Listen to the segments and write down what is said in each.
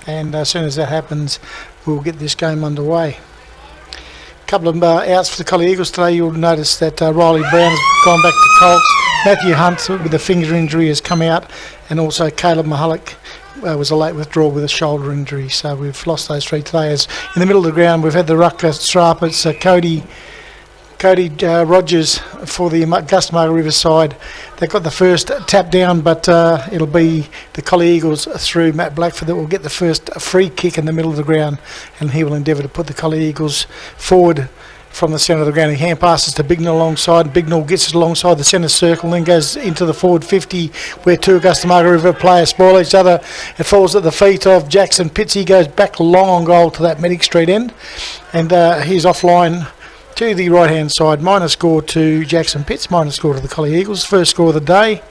and as soon as that happens, we'll get this game underway. A couple of outs for the Collie Eagles today. You'll notice that Riley Brown has gone back to Colts. Matthew Hunt with a finger injury has come out, and also Caleb Mahalik was a late withdrawal with a shoulder injury. So we've lost those three today. As in the middle of the ground, we've had the ruck strap. It's Cody Rogers for the Augusta Margaret River side. They got the first tap down, but it'll be the Collie Eagles through Matt Blackford that will get the first free kick in the middle of the ground, and he will endeavour to put the Collie Eagles forward from the centre of the ground. He hand passes to Bignell alongside. Bignell gets it alongside the centre circle, then goes into the forward 50 where two Augusta Margaret River players spoil each other. It falls at the feet of Jackson Pitts. He goes back long on goal to that Medic Street end, and he's offline to the right hand side. Minor score to Jackson Pitts, minor score to the Collie Eagles. First score of the day,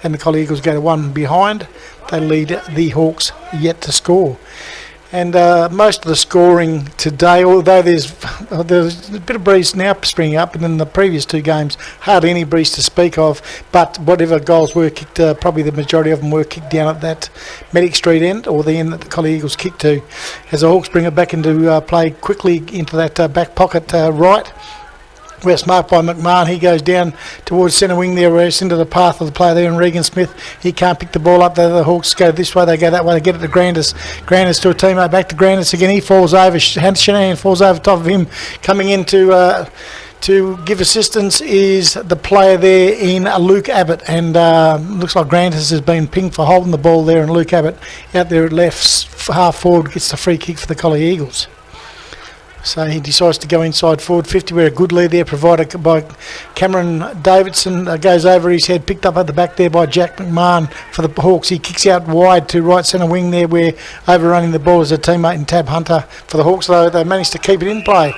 and the Collie Eagles go to one behind. They lead the Hawks yet to score. And most of the scoring today, although there's a bit of breeze now springing up, and in the previous two games hardly any breeze to speak of, but whatever goals were kicked, probably the majority of them were kicked down at that Medic Street end, or the end that the Collie Eagles kicked to, as the Hawks bring it back into play quickly into that back pocket right, where it's marked by McMahon. He goes down towards centre wing there, where it's into the path of the player there, and Regan Smith, he can't pick the ball up. The Hawks go this way, they go that way, they get it to Grandis. Grandis to a teammate, back to Grandis again. He falls over, Shanahan falls over top of him. Coming in to give assistance is the player there in Luke Abbott, and looks like Grandis has been pinged for holding the ball there, and Luke Abbott out there at left half forward gets the free kick for the Collie Eagles. So he decides to go inside forward 50, where a good lead there provided by Cameron Davidson goes over his head, picked up at the back there by Jack McMahon for the Hawks. He kicks out wide to right centre wing there, where overrunning the ball is a teammate in Tab Hunter for the Hawks, though they managed to keep it in play.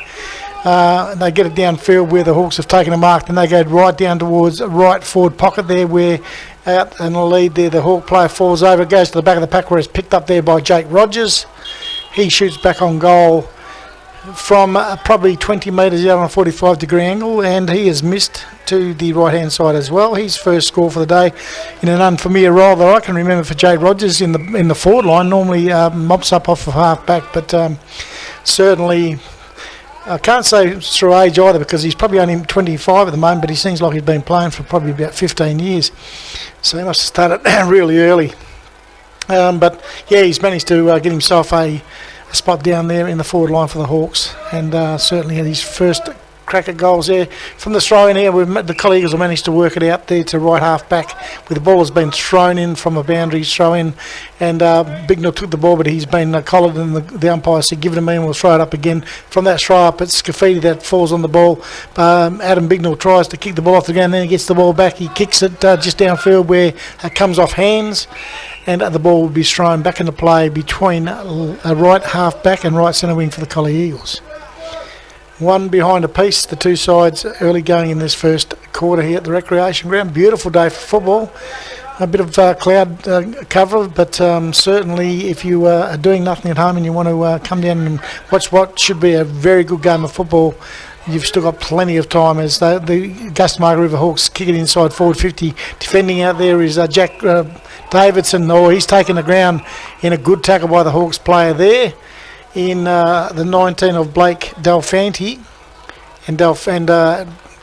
They get it downfield where the Hawks have taken a mark, then they go right down towards right forward pocket there, where out in the lead there the Hawk player falls over, goes to the back of the pack where it's picked up there by Jake Rogers. He shoots back on goal from probably 20 metres out on a 45-degree angle, and he has missed to the right-hand side as well. His first score for the day in an unfamiliar role that I can remember for Jade Rogers in the forward line. Normally mops up off of half-back, but certainly I can't say through age either, because he's probably only 25 at the moment, but he seems like he's been playing for probably about 15 years. So he must have started really early. But yeah, he's managed to get himself a spot down there in the forward line for the Hawks, and certainly had his first crack at goals there from the throw in here. The Collie Eagles have managed to work it out there to right half back, where the ball has been thrown in from a boundary throw in, and Bignell took the ball, but he's been collared, and the umpire said give it to me and we'll throw it up again. From that throw up, it's Scafidi that falls on the ball. Adam Bignell tries to kick the ball off the ground, then he gets the ball back, he kicks it just downfield where it comes off hands, and the ball will be thrown back into play between right half back and right centre wing for the Collie Eagles. One behind a piece, the two sides early going in this first quarter here at the recreation ground. Beautiful day for football. A bit of cloud cover, but certainly if you are doing nothing at home and you want to come down and watch what should be a very good game of football, you've still got plenty of time, as the Augusta Margaret River Hawks kick it inside forward 50. Defending out there is Jack Davidson. He's taken the ground in a good tackle by the Hawks player there in the 19 of Blake Delfanti, and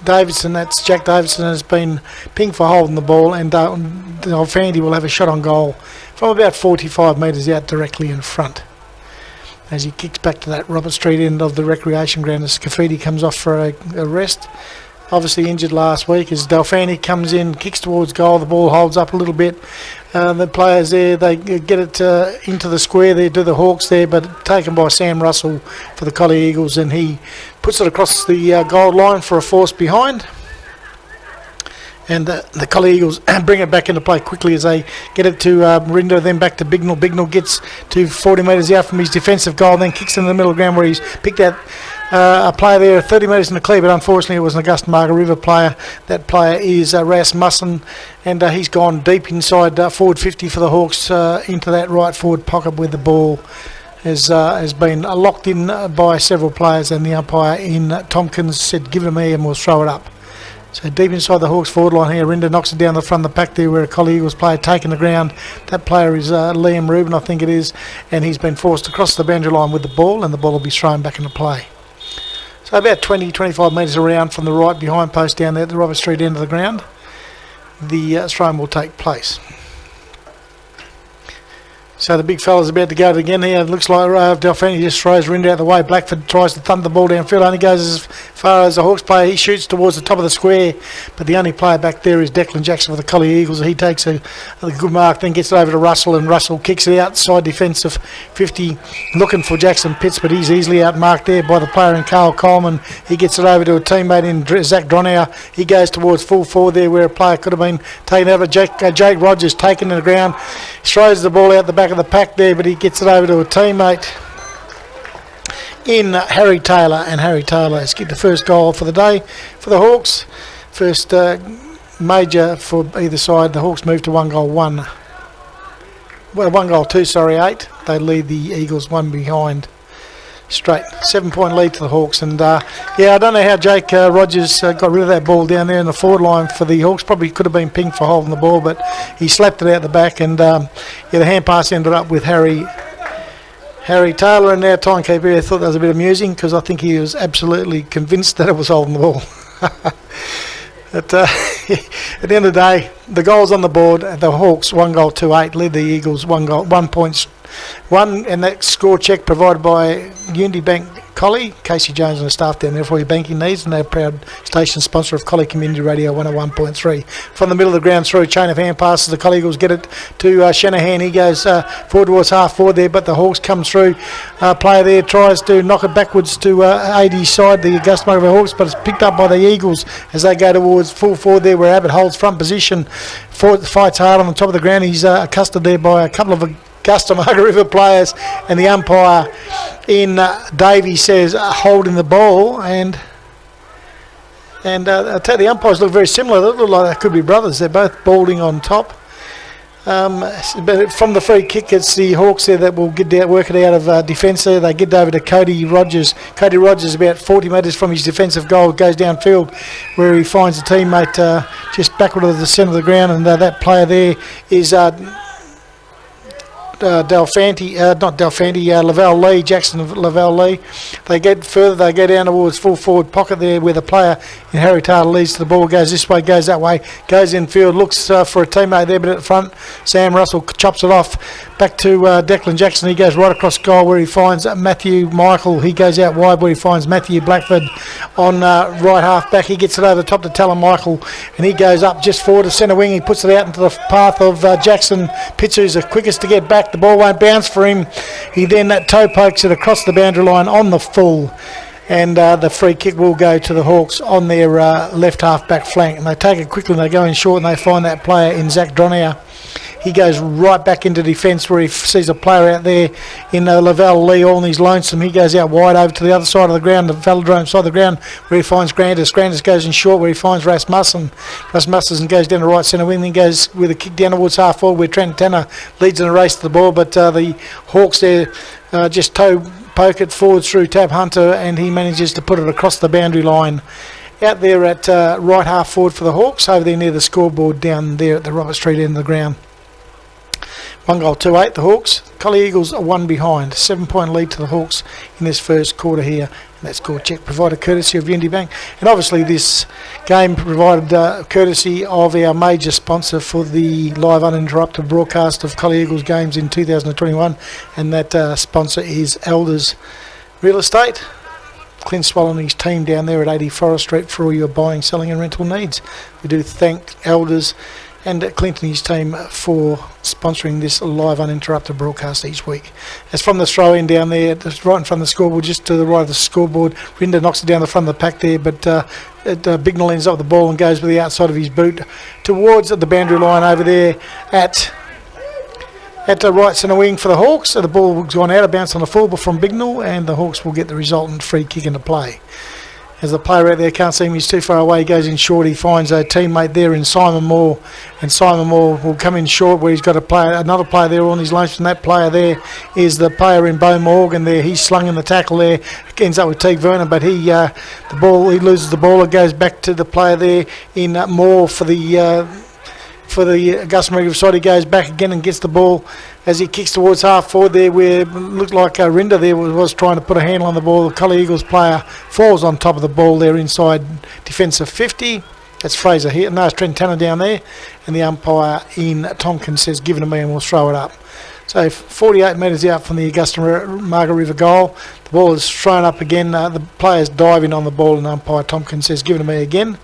Davidson, that's Jack Davidson, has been pinged for holding the ball, and Delfanti will have a shot on goal from about 45 metres out directly in front, as he kicks back to that Robert Street end of the recreation ground as Scafidi comes off for a rest. Obviously injured last week, as Delfani comes in, kicks towards goal, the ball holds up a little bit. The players there, they get it into the square there to the Hawks there, but taken by Sam Russell for the Collie Eagles, and he puts it across the goal line for a force behind. And the Collie Eagles bring it back into play quickly as they get it to Rinder, then back to Bignell. Bignell gets to 40 metres out from his defensive goal, then kicks in the middle of the ground where he's picked out a player there 30 metres in the clear, but unfortunately it was an Augusta Margaret River player. That player is Rasmussen, and he's gone deep inside forward 50 for the Hawks into that right forward pocket where the ball has been locked in by several players, and the umpire in Tompkins said give it to me and we'll throw it up. So deep inside the Hawks forward line here, Rinda knocks it down the front of the pack there where a Collie Eagles player taking the ground. That player is Liam Rubin, I think it is, and he's been forced across the boundary line with the ball, and the ball will be thrown back into play. So about 20-25 metres around from the right behind post down there at the Robert Street end of the ground, the throw will take place. So the big fella's about to go again here. It looks like Delphine just throws Rinda out the way. Blackford tries to thump the ball downfield. Only goes as far as the Hawks player. He shoots towards the top of the square. But the only player back there is Declan Jackson for the Collie Eagles. He takes a good mark, then gets it over to Russell. And Russell kicks it outside defensive 50, looking for Jackson Pitts. But he's easily outmarked there by the player in Carl Coleman. He gets it over to a teammate in Zach Dronauer. He goes towards full forward there where a player could have been taken over. Jake Rogers taken to the ground. Throws the ball out the back of the pack there, but he gets it over to a teammate in Harry Taylor, and Harry Taylor has kicked the first goal for the day for the Hawks. First major for either side. The Hawks move to 1 goal 1. Well, 1 goal 2, sorry, 8. They lead the Eagles 1 behind. Straight 7-point lead to the Hawks, and yeah, I don't know how Jake Rogers got rid of that ball down there in the forward line for the Hawks. Probably could have been pinged for holding the ball, but he slapped it out the back, and yeah, the hand pass ended up with Harry Taylor, and our timekeeper here thought that was a bit amusing because I think he was absolutely convinced that it was holding the ball. But at the end of the day, the goals on the board. The Hawks 1 goal 2-8 lead the Eagles 1 point 1, and that score check provided by Unity Bank Collie, Casey Jones and the staff down there for your banking needs, and they're a proud station sponsor of Collie Community Radio 101.3. From the middle of the ground through a chain of hand passes, the Collie Eagles get it to Shanahan. He goes forward towards half forward there, but the Hawks come through. Player there tries to knock it backwards to AD's side, the Augusta Margaret Hawks, but it's picked up by the Eagles as they go towards full forward there where Abbott holds front position. Fights hard on the top of the ground. He's accosted there by a couple of Augusta Margaret River players, and the umpire in Davey says holding the ball, and I tell you, the umpires look very similar. They look like they could be brothers. They're both balding on top. But from the free kick, it's the Hawks there that will work it out of defence there. They get over to Cody Rogers. Cody Rogers, about 40 metres from his defensive goal, goes downfield where he finds a teammate just backward of the centre of the ground, and that player there is Lavelle Lee, Jackson Lavelle Lee. They get further, they go down towards full forward pocket there where the player in Harry Taylor leads to the ball, goes this way, goes that way, goes infield, looks for a teammate there, but at the front, Sam Russell chops it off. Back to Declan Jackson. He goes right across goal where he finds Matthew Michael. He goes out wide where he finds Matthew Blackford on right half back. He gets it over the top to Talon Michael, and he goes up just forward to centre wing. He puts it out into the path of Jackson Pitts, who's the quickest to get back. The ball won't bounce for him. He then toe pokes it across the boundary line on the full, and the free kick will go to the Hawks on their left half back flank. And they take it quickly and they go in short, and they find that player in Zach Dronauer. He goes right back into defence where he sees a player out there in Lavelle Lee, all in his lonesome. He goes out wide over to the other side of the ground, the velodrome side of the ground, where he finds Grandis. Grandis goes in short where he finds Rasmussen. Rasmussen goes down the right centre wing, then goes with a kick down towards half forward where Trent Tanner leads in a race to the ball, but the Hawks there just poke it forward through Tab Hunter, and he manages to put it across the boundary line. Out there at right half forward for the Hawks, over there near the scoreboard down there at the Robert Street end of the ground. 1 goal 2-8 the Hawks. Collie Eagles are 1 behind. 7-point lead to the Hawks in this first quarter here. And that score check provided courtesy of Unity Bank. And obviously this game provided courtesy of our major sponsor for the live uninterrupted broadcast of Collie Eagles games in 2021. And that sponsor is Elders Real Estate. Clint Swallow and his team down there at 80 Forest Street for all your buying, selling and rental needs. We do thank Elders and Clint and his team for sponsoring this live uninterrupted broadcast each week. As from the throw-in down there, right in front of the scoreboard, just to the right of the scoreboard, Rinda knocks it down the front of the pack there, but Bignell ends up with the ball and goes with the outside of his boot towards the boundary line over there at the right centre wing for the Hawks. So the ball has gone out, a bounce on the full from Bignell, and the Hawks will get the resultant free kick into play. As the player out there can't see him, he's too far away. He goes in short. He finds a teammate there in Simon Moore, and Simon Moore will come in short where he's got another player there on his lunch, and that player there is the player in Bo Morgan there. He's slung in the tackle there, ends up with Teague Vernon, but he loses the ball. It goes back to the player there in Moore for the Augusta Margaret side. He goes back again and gets the ball as he kicks towards half forward there, where it looked like Rinder there was trying to put a handle on the ball. The Collie Eagles player falls on top of the ball there inside defensive 50. That's Fraser here. No, it's Trent Tanner down there. And the umpire in Tompkins says, give it to me and we'll throw it up. So 48 metres out from the Augusta Margaret River goal. The ball is thrown up again. The player's diving on the ball, and umpire Tompkins says, give it to me again.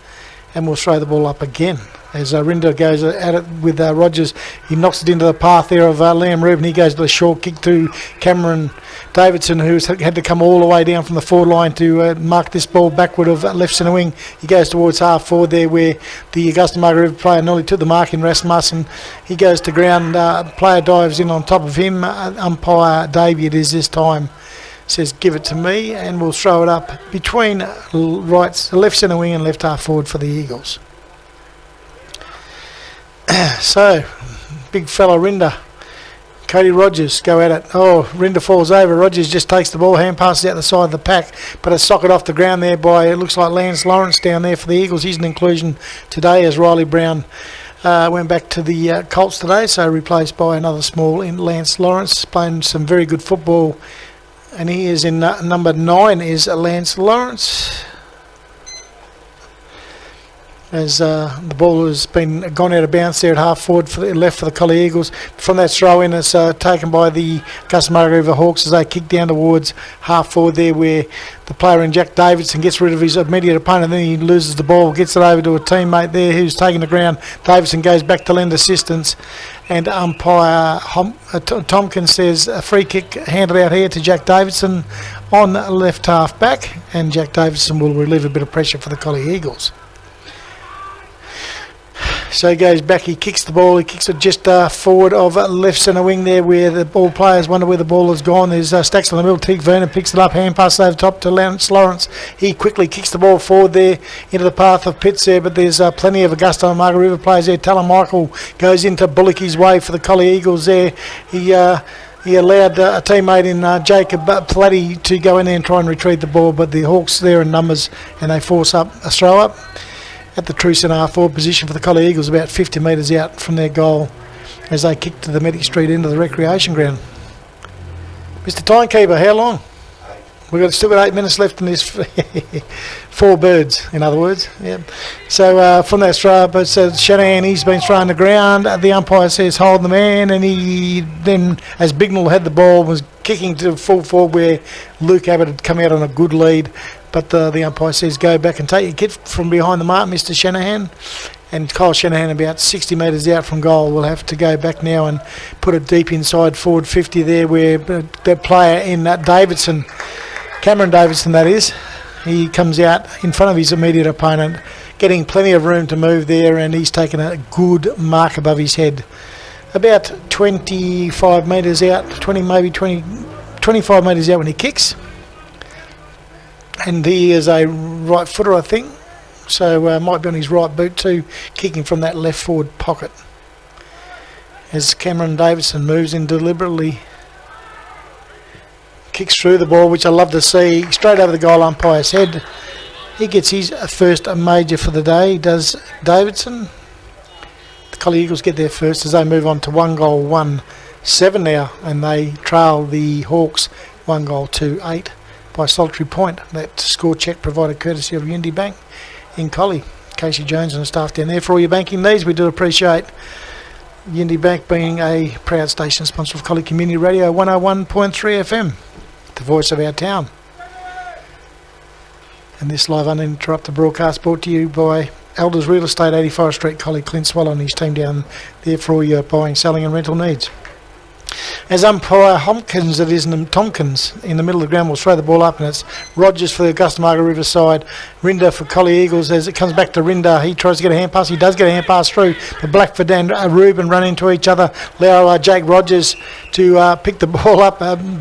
And we'll throw the ball up again. As Rinder goes at it with Rogers, he knocks it into the path there of Liam Rubin. He goes to the short kick to Cameron Davidson, who's had to come all the way down from the forward line to mark this ball backward of left centre wing. He goes towards half forward there, where the Augusta Margaret River player nearly took the mark in Rasmussen. He goes to ground. Player dives in on top of him. Umpire Davey it is this time. Says give it to me, and we'll throw it up between left centre wing and left half forward for the Eagles. So, big fella Rinder, Cody Rogers go at it. Oh, Rinder falls over. Rogers just takes the ball, hand passes out the side of the pack, but it's socket off the ground there by, it looks like Lance Lawrence down there for the Eagles. He's an inclusion today as Riley Brown went back to the Colts today, so replaced by another small in Lance Lawrence, playing some very good football. And he is in number 9 is Lance Lawrence. As the ball has been gone out of bounds there at half forward left for the Collie Eagles. From that throw in, it's taken by the Augusta Margaret River Hawks as they kick down towards half forward there, where the player in Jack Davidson gets rid of his immediate opponent. Then he loses the ball, gets it over to a teammate there who's taking the ground. Davidson goes back to lend assistance, and umpire Tompkins says a free kick handed out here to Jack Davidson on left half back, and Jack Davidson will relieve a bit of pressure for the Collie Eagles. So he goes back, he kicks the ball, he kicks it just forward of left centre wing there, where the ball players wonder where the ball has gone. There's stacks in the middle. Teague Vernon picks it up, hand pass over top to Lance Lawrence. He quickly kicks the ball forward there into the path of Pitts there, but there's plenty of Augusta and Margaret River players there. Talon Michael goes into Bullock's way for the Collie Eagles there. He allowed a teammate in Jacob Platty to go in there and try and retrieve the ball, but the Hawks there in numbers, and they force up a throw up at the true centre half forward position for the Collie Eagles, about 50 metres out from their goal, as they kick to the Medic Street end of the recreation ground. Mr. Timekeeper, how long? We've still got 8 minutes left in this. 4 birds, in other words. Yep. So from that throw up, it's Shanahan, he's been thrown to the ground. The umpire says hold the man, and he then, as Bignell had the ball, was kicking to full forward where Luke Abbott had come out on a good lead. But the umpire says go back and take your kit from behind the mark, Mr. Shanahan. And Kyle Shanahan, about 60 metres out from goal, will have to go back now and put it deep inside forward 50 there, where the player in Davidson, Cameron Davidson that is, he comes out in front of his immediate opponent, getting plenty of room to move there, and he's taken a good mark above his head. About 25 metres out, 25 metres out when he kicks. And he is a right footer, I think, so might be on his right boot too, kicking from that left forward pocket. As Cameron Davidson moves in deliberately, kicks through the ball, which I love to see, straight over the goal umpire's head. He gets his first major for the day, does Davidson. The Collie Eagles get there first as they move on to 1-1-7 now, and they trail the Hawks 1-8 by solitary point. That score check provided courtesy of Unity Bank in Collie. Casey Jones and the staff down there for all your banking needs. We do appreciate Unity Bank being a proud station sponsor of Collie Community Radio 101.3 FM, the voice of our town. And this live uninterrupted broadcast brought to you by Elders Real Estate, 80 Forest Street, Collie, Clint Swallow and his team down there for all your buying, selling and rental needs. As umpire Tompkins in the middle of the ground will throw the ball up, and it's Rogers for the Augusta Margaret River side, Rinder for Collie Eagles. As it comes back to Rinder, he tries to get a hand pass. He does get a hand pass through, but Blackford and Reuben run into each other. Allow Jake Rogers to pick the ball up.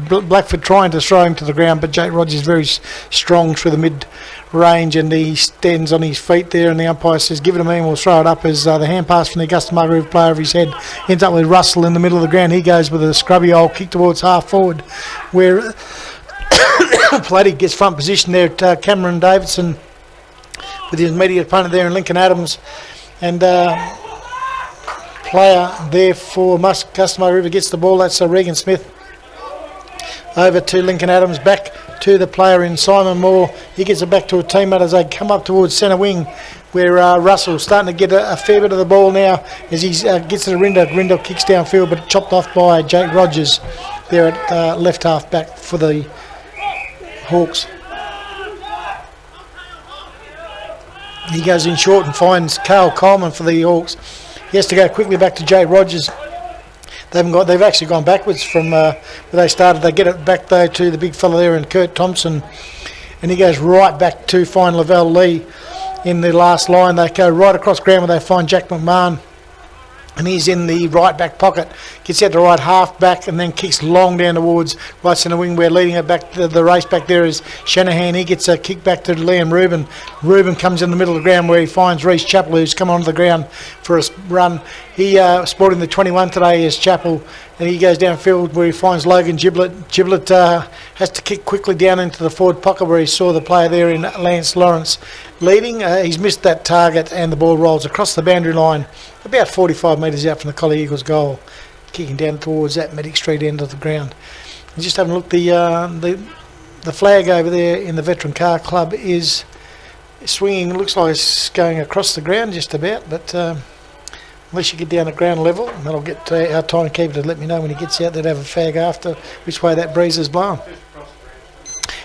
Blackford trying to throw him to the ground, but Jake Rogers very strong through the mid range, and he stands on his feet there, and the umpire says, give it to me and we'll throw it up, as the hand pass from the Augusta Margaret player over his head ends up with Russell in the middle of the ground. He goes with a scrubby old kick towards half forward, where Platty gets front position there at Cameron Davidson with his immediate opponent there in Lincoln Adams, and player there for Customer River gets the ball. That's Regan Smith. Over to Lincoln Adams, back to the player in Simon Moore. He gets it back to a teammate as they come up towards centre wing, where Russell's starting to get a fair bit of the ball now as he gets to Rinder. Rinder kicks downfield, but chopped off by Jake Rogers there at left half back for the Hawks. He goes in short and finds Carl Coleman for the Hawks. He has to go quickly back to Jake Rogers. They've actually gone backwards from where they started. They get it back though to the big fella there and Kurt Thompson, and he goes right back to find Lavelle Lee in the last line. They go right across ground where they find Jack McMahon, and he's in the right back pocket, gets out to right half back and then kicks long down towards right centre wing, where leading it back to the race back there is Shanahan. He gets a kick back to Liam Rubin. Rubin comes in the middle of the ground where he finds Reece Chappell, who's come onto the ground for a run. He sporting the 21 today is Chappell, and he goes downfield where he finds Logan Giblett. Giblett has to kick quickly down into the forward pocket where he saw the player there in Lance Lawrence leading. He's missed that target, and the ball rolls across the boundary line about 45 metres out from the Collie Eagles goal, kicking down towards that Medic Street end of the ground. And just having a look, the flag over there in the Veteran Car Club is swinging. It looks like it's going across the ground just about, but unless you get down at ground level, and that'll get our timekeeper to let me know when he gets out there to have a fag after which way that breeze is blowing.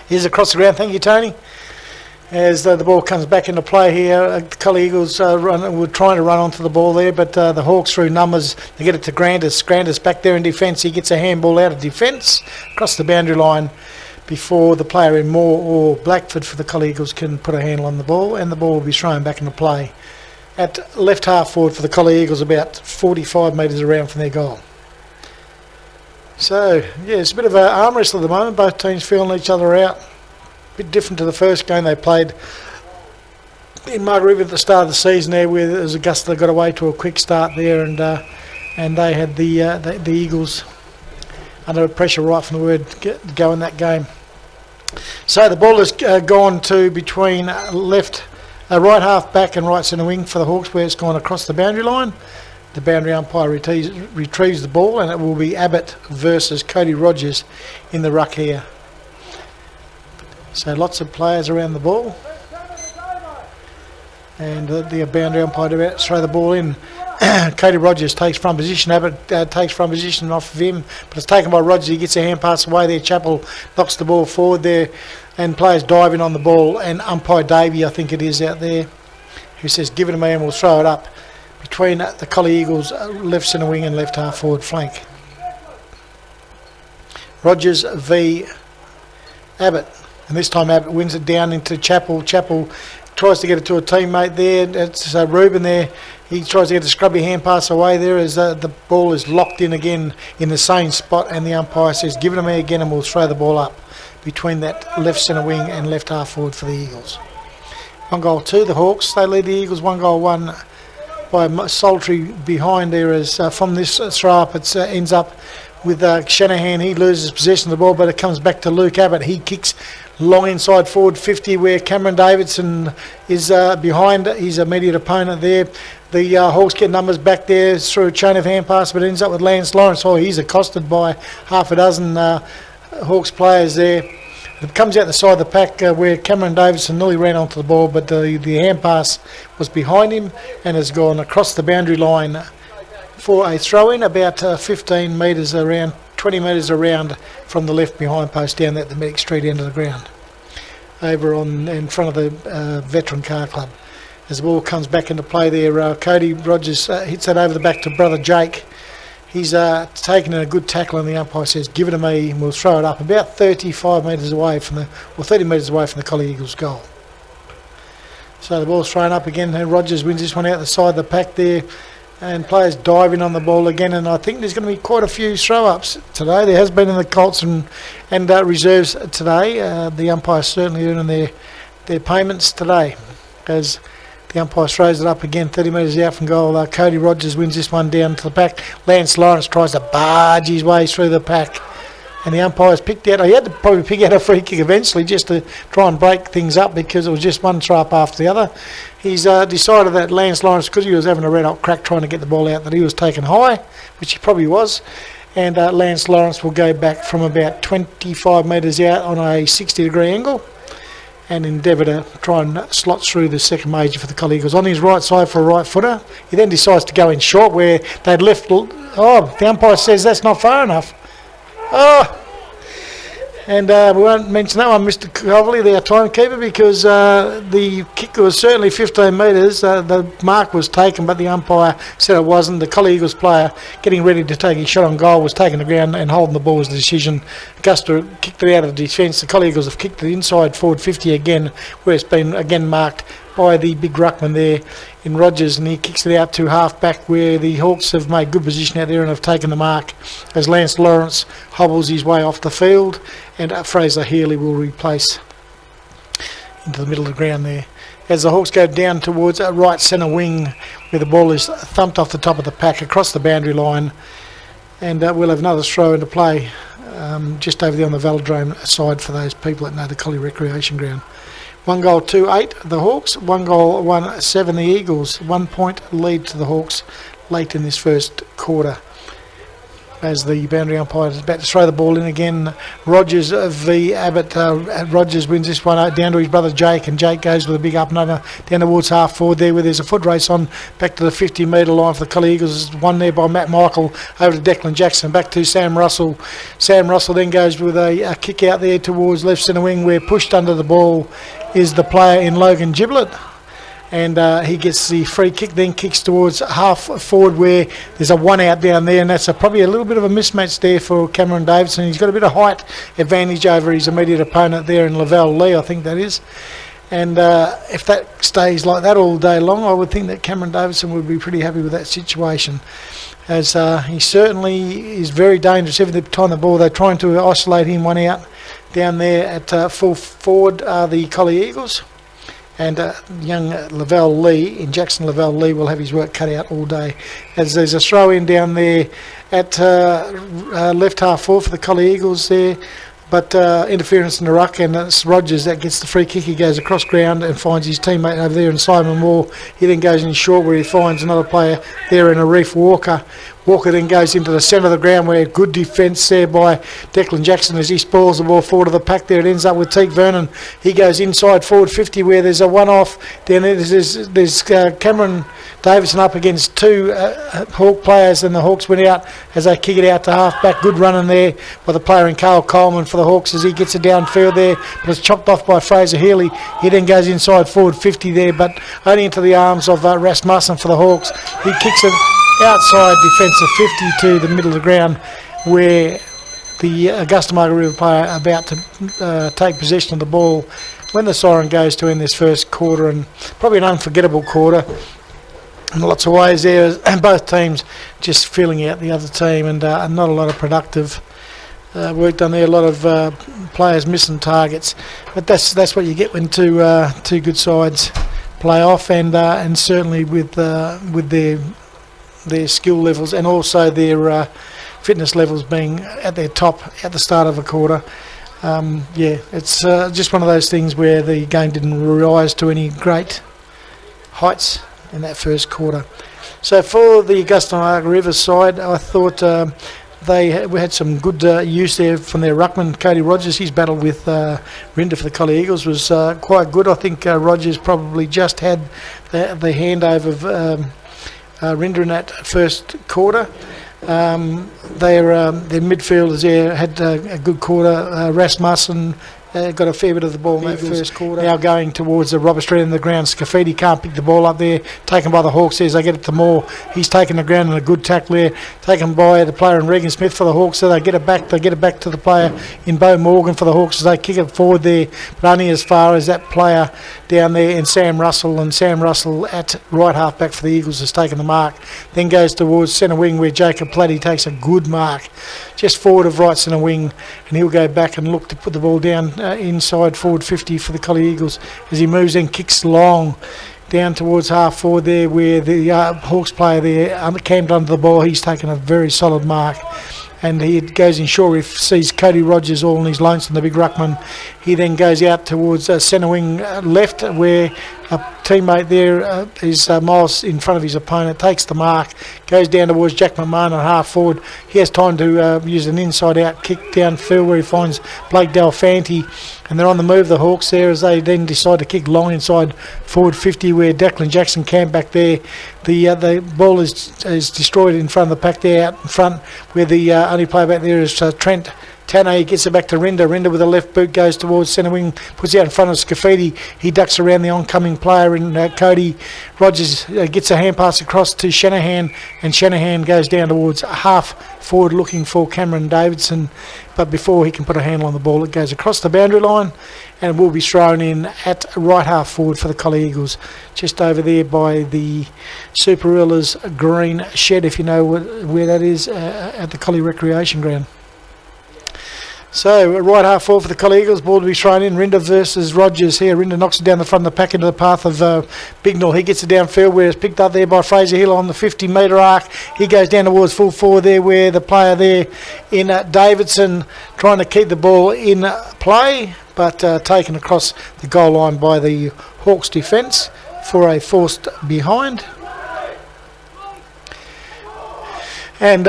Here's across the ground. Thank you, Tony. As the ball comes back into play here, the Collie Eagles were trying to run onto the ball there, but the Hawks through numbers, they get it to Grandis. Grandis back there in defence. He gets a handball out of defence across the boundary line before the player in Moore or Blackford for the Collie Eagles can put a handle on the ball, and the ball will be thrown back into play at left half forward for the Collie Eagles, about 45 metres around from their goal. So, yeah, it's a bit of an arm wrestle at the moment. Both teams feeling each other out. A bit different to the first game they played in Margaret at the start of the season there, where it was Augusta got away to a quick start there, and they had the Eagles under pressure right from the word go in that game. So the ball has gone to between right half back and right centre wing for the Hawks, where it's gone across the boundary line. The boundary umpire retrieves the ball, and it will be Abbott versus Cody Rogers in the ruck here. So lots of players around the ball, and the boundary umpire to throw the ball in. Cody Rogers takes front position. Abbott takes front position off of him, but it's taken by Rogers. He gets a hand pass away there. Chappell knocks the ball forward there, and players diving on the ball, and umpire Davey, I think it is out there, who says give it to me and we'll throw it up between the Collie Eagles left centre wing and left half forward flank. Rogers v Abbott, and this time Abbott wins it down into Chappell. Chappell tries to get it to a teammate there. It's Reuben there. He tries to get a scrubby hand pass away there as the ball is locked in again in the same spot, and the umpire says give it to me again and we'll throw the ball up between that left centre wing and left half forward for the Eagles. 1-2 the Hawks. They lead the Eagles 1-1 by Saltry behind there, as from this throw up it ends up with Shanahan. He loses possession of the ball, but it comes back to Luke Abbott. He kicks long inside forward 50, where Cameron Davidson is behind his immediate opponent there. The Hawks get numbers back there through a chain of hand pass, but ends up with Lance Lawrence. Oh, he's accosted by half a dozen Hawks players there. It comes out the side of the pack where Cameron Davidson nearly ran onto the ball, but the hand pass was behind him and has gone across the boundary line for a throw-in about 15 metres around, 20 metres around from the left behind post down at the Medic Street end of the ground, over in front of the Veteran Car Club. As the ball comes back into play there, Cody Rogers hits that over the back to brother Jake. He's taken a good tackle, and the umpire says give it to me and we'll throw it up about 35 metres away from 30 metres away from the Collie Eagles goal. So the ball's thrown up again, and Rogers wins this one out the side of the pack there, and players diving on the ball again, and I think there's going to be quite a few throw-ups today. There has been in the Colts and reserves today. The umpires certainly earning their payments today, as the umpire throws it up again 30 metres out from goal. Cody Rogers wins this one down to the pack. Lance Lawrence tries to barge his way through the pack, and the umpire's picked out. He had to probably pick out a free kick eventually just to try and break things up, because it was just one throw up after the other. He's decided that Lance Lawrence, because he was having a red hot crack trying to get the ball out, that he was taken high, which he probably was. And Lance Lawrence will go back from about 25 metres out on a 60-degree angle and endeavour to try and slot through the second major for the Collie Eagles. On his right side for a right footer, he then decides to go in short where they'd left. Oh, the umpire says that's not far enough. Oh! And we won't mention that one, Mr. Collie, their timekeeper, because the kick was certainly 15 metres. The mark was taken, but the umpire said it wasn't. The Collie Eagles player, getting ready to take his shot on goal, was taking the ground and holding the ball was the decision. Augusta kicked it out of the defence. The Collie Eagles have kicked it inside forward 50 again, where it's been again marked by the big ruckman there in Rogers, and he kicks it out to half back, where the Hawks have made good position out there and have taken the mark, as Lance Lawrence hobbles his way off the field, and Fraser Healy will replace into the middle of the ground there. As the Hawks go down towards a right centre wing, where the ball is thumped off the top of the pack across the boundary line, and we'll have another throw into play just over there on the Velodrome side for those people that know the Collie Recreation Ground. 1 goal 2-8 the Hawks, 1 goal 1-7 the Eagles. 1 point lead to the Hawks late in this first quarter, as the boundary umpire is about to throw the ball in again. Rogers v Abbott. Rogers wins this one out down to his brother Jake, and Jake goes with a big up and over down towards half forward there, where there's a foot race on back to the 50 metre line for the Collie Eagles. One there by Matt Michael over to Declan Jackson, back to Sam Russell. Sam Russell then goes with a kick out there towards left centre wing, where pushed under the ball is the player in Logan Giblett, and he gets the free kick, then kicks towards half forward, where there's a one out down there, and that's probably a little bit of a mismatch there for Cameron Davidson. He's got a bit of height advantage over his immediate opponent there in Lavelle Lee, I think that is. And if that stays like that all day long, I would think that Cameron Davidson would be pretty happy with that situation, as he certainly is very dangerous every time the ball. They're trying to isolate him one out down there at full forward are the Collie Eagles, and young Lavelle Lee, in Jackson Lavelle Lee, will have his work cut out all day, as there's a throw in down there at left half forward for the Collie Eagles there, but interference in the ruck, and it's Rogers that gets the free kick. He goes across ground and finds his teammate over there in Simon Moore. He then goes in short, where he finds another player there in Arif Walker. Walker then goes into the centre of the ground, where good defence there by Declan Jackson as he spoils the ball forward of the pack there. It ends up with Teague Vernon. He goes inside forward 50, where there's a one-off. Then there's Cameron Davison up against two Hawk players, and the Hawks went out as they kick it out to half-back. Good running there by the player in Carl Coleman for the Hawks as he gets it downfield there, but it's chopped off by Fraser Healy. He then goes inside forward 50 there, but only into the arms of Rasmussen for the Hawks. He kicks it outside defensive 50 to the middle of the ground, where the Augusta Margaret River player are about to take possession of the ball when the siren goes to end this first quarter, and probably an unforgettable quarter in lots of ways there, and both teams just feeling out the other team, and not a lot of productive work done there. A lot of players missing targets, but that's what you get when two good sides play off, and certainly with their skill levels and also their fitness levels being at their top at the start of a quarter. It's just one of those things where the game didn't rise to any great heights in that first quarter. So for the Augusta Margaret River side, I thought we had some good use there from their ruckman, Cody Rogers. His battle with Rinder for the Collie Eagles was quite good. I think Rogers probably just had the handover of Rinder in that first quarter. Their midfielders there had a good quarter. Rasmussen got a fair bit of the ball in that first quarter. Now going towards the Robert Street in the ground. Scafidi can't pick the ball up there. Taken by the Hawks as they get it to Moore. He's taken the ground in a good tackle there. Taken by the player in Regan Smith for the Hawks. So they get it back. They get it back to the player in Bo Morgan for the Hawks as they kick it forward there, but only as far as that player down there in Sam Russell. And Sam Russell at right half back for the Eagles has taken the mark. Then goes towards centre wing, where Jacob Platty takes a good mark just forward of right centre wing, and he'll go back and look to put the ball down inside forward 50 for the Collie Eagles as he moves and kicks long down towards half forward there, where the Hawks player there camped under the ball. He's taken a very solid mark, and he goes in short. He sees Cody Rogers all on his lonesome, the big ruckman. He then goes out towards centre wing left, where a teammate there is miles in front of his opponent, takes the mark, goes down towards Jack McMahon at half forward. He has time to use an inside out kick downfield where he finds Blake Delfanti, and they're on the move, the Hawks there, as they then decide to kick long inside forward 50 where Declan Jackson camped back there. The ball is destroyed in front of the pack there out in front, where the only player back there is Trent Tanner. He gets it back to Rinder. Rinder with a left boot goes towards centre wing, puts it out in front of Scafidi. He ducks around the oncoming player in Cody Rogers, gets a hand pass across to Shanahan, and Shanahan goes down towards half forward looking for Cameron Davidson. But before he can put a handle on the ball, it goes across the boundary line and will be thrown in at right half forward for the Collie Eagles, just over there by the Superillas green shed, if you know where that is, at the Collie Recreation Ground. So right half forward for the Collie Eagles, ball to be thrown in. Rinder versus Rogers here. Rinder knocks it down the front of the pack into the path of Bignell. He gets it downfield where it's picked up there by Fraser Hill on the 50 metre arc. He goes down towards full forward there, where the player there in Davidson trying to keep the ball in play, but taken across the goal line by the Hawks defence for a forced behind. And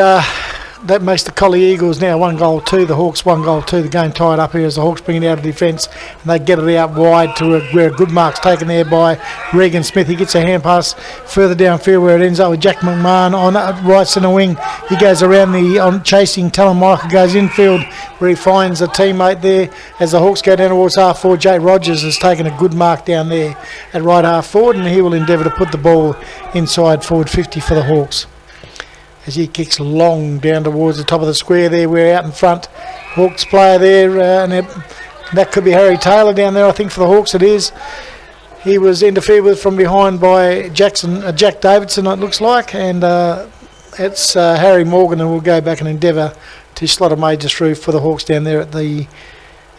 that makes the Collie Eagles now 1-2, the Hawks 1-2. The game tied up here as the Hawks bring it out of defence, and they get it out wide to where a good mark's taken there by Regan Smith. He gets a hand pass further downfield where it ends up with Jack McMahon on right centre wing. He goes around chasing Talon Michael, goes infield where he finds a teammate there as the Hawks go down towards half forward. Jake Rogers has taken a good mark down there at right half forward, and he will endeavour to put the ball inside forward 50 for the Hawks, as he kicks long down towards the top of the square there. We're out in front. Hawks player there, and that could be Harry Taylor down there, I think, for the Hawks it is. He was interfered with from behind by Jack Davidson, it looks like, and it's Harry Morgan who will go back and endeavour to slot a major through for the Hawks down there at the...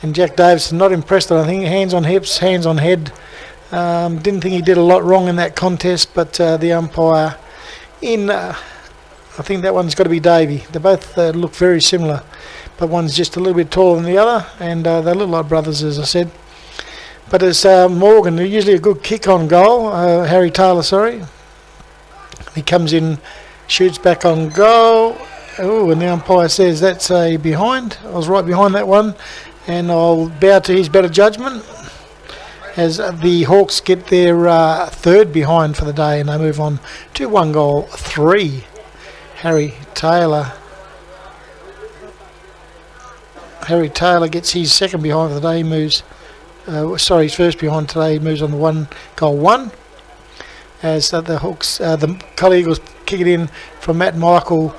And Jack Davidson, not impressed, I think. Hands on hips, hands on head. Didn't think he did a lot wrong in that contest, but the umpire in... I think that one's got to be Davey. They both look very similar, but one's just a little bit taller than the other, and they look like brothers, as I said. But it's Morgan, usually a good kick on goal. Harry Taylor, sorry. He comes in, shoots back on goal. Oh, and the umpire says that's a behind. I was right behind that one, and I'll bow to his better judgment as the Hawks get their third behind for the day, and they move on to 1-3. Harry Taylor gets his second behind for the day. He moves, his first behind today. He moves on the 1-1. As the Hawks, the Collie Eagles kick it in from Matt Michael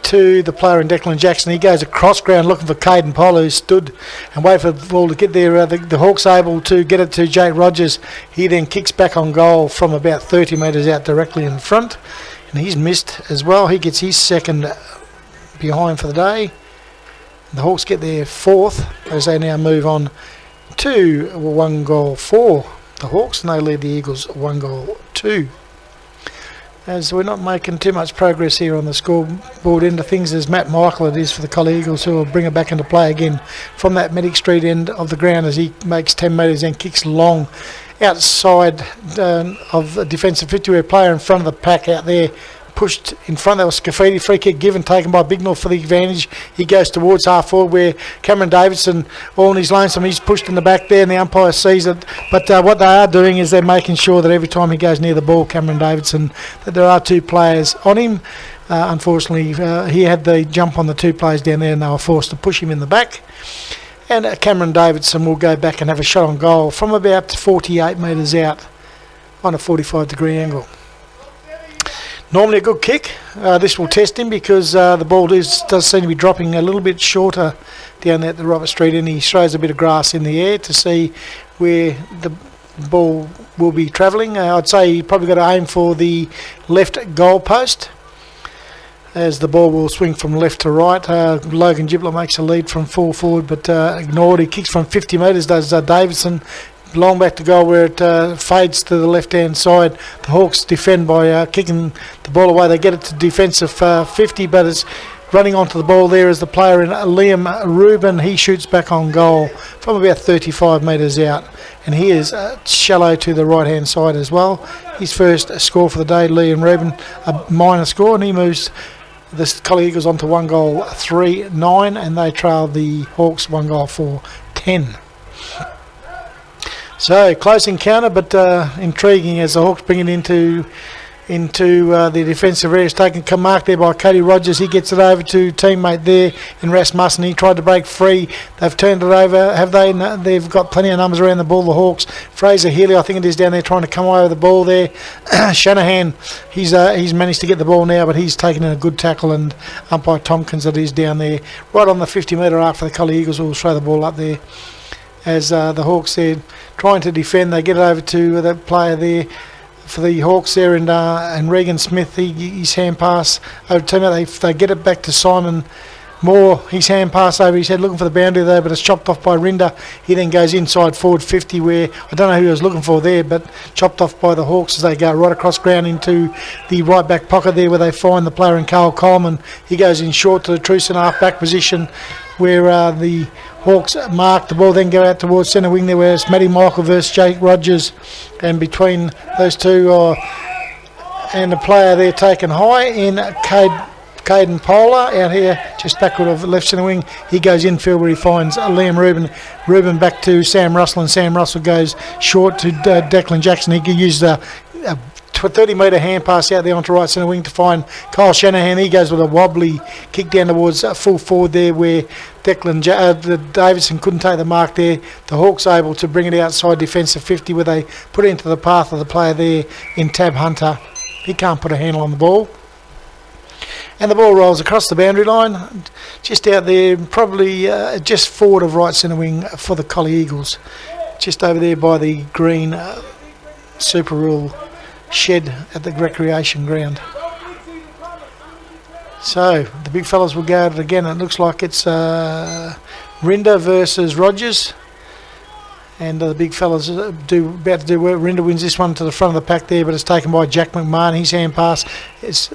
to the player in Declan Jackson. He goes across ground looking for Caden Poll, who stood and waited for the ball to get there. The Hawks able to get it to Jake Rogers. He then kicks back on goal from about 30 metres out directly in front. And he's missed as well. He gets his second behind for the day. The Hawks get their fourth as they now move on to 1-4. The Hawks, and they lead the Eagles 1-2. As we're not making too much progress here on the scoreboard end of things, as Matt Michael it is for the Collie Eagles, who will bring it back into play again from that Medic Street end of the ground as he makes 10 metres and kicks long outside of the defensive 50, player in front of the pack out there, pushed in front. That was Scafidi, free kick given, taken by Bignell for the advantage. He goes towards half forward where Cameron Davidson, all on his lonesome, he's pushed in the back there, and the umpire sees it. But what they are doing is they're making sure that every time he goes near the ball, Cameron Davidson, that there are two players on him. Unfortunately, he had the jump on the two players down there, and they were forced to push him in the back. And Cameron Davidson will go back and have a shot on goal from about 48 metres out on a 45-degree angle. Normally a good kick. This will test him because the ball does seem to be dropping a little bit shorter down there at the Robert Street, and he throws a bit of grass in the air to see where the ball will be travelling. I'd say he probably got to aim for the left goal post. as the ball will swing from left to right. Logan Gibler makes a lead from full forward, but ignored. He kicks from 50 metres, does Davidson. Long back to goal where it fades to the left-hand side. The Hawks defend by kicking the ball away. They get it to defensive 50, but it's running onto the ball there is the player in Liam Rubin. He shoots back on goal from about 35 metres out. And he is shallow to the right-hand side as well. His first score for the day, Liam Rubin, a minor score, and he moves the Collie Eagles on to 1 goal 3-9, and they trail the Hawks 1 goal 4-10. So close encounter, but intriguing as the Hawks bring it into the defensive area. It's taken mark there by Cody Rogers. He gets it over to teammate there in Rasmussen. He tried to break free. They've turned it over. Have they? No, they've got plenty of numbers around the ball, the Hawks. Fraser Healy, I think it is, down there trying to come away with the ball there. Shanahan, he's managed to get the ball now, but he's taken in a good tackle, and umpire Tompkins that is down there right on the 50-metre arc for the Collie Eagles will throw the ball up there. As the Hawks there trying to defend, they get it over to the player there for the Hawks there, and Regan Smith, his hand pass over to him. They get it back to Simon Moore. His hand pass over his head, looking for the boundary there, but it's chopped off by Rinder. He then goes inside forward 50, where I don't know who he was looking for there, but chopped off by the Hawks as they go right across ground into the right back pocket there, where they find the player in Carl Coleman. He goes in short to the true centre half back position, where the Hawks mark the ball, then go out towards centre wing there, where it's Matty Michael versus Jake Rogers, and between those two and the player there taken high in Caden Polar out here just backward of left centre wing. He goes infield where he finds Liam Rubin back to Sam Russell, and Sam Russell goes short to Declan Jackson. He used a 30-metre hand pass out there onto right centre wing to find Kyle Shanahan. He goes with a wobbly kick down towards full forward there, where Davidson couldn't take the mark there. The Hawks able to bring it outside defensive 50, where they put it into the path of the player there in Tab Hunter. He can't put a handle on the ball. And the ball rolls across the boundary line, just out there, probably just forward of right centre wing for the Collie Eagles. Just over there by the green Super Rule shed at the recreation ground. So the big fellas will go at it again. It looks like it's Rinder versus Rogers, and the big fellas about to do work. Rinder wins this one to the front of the pack there, but it's taken by Jack McMahon. His hand pass is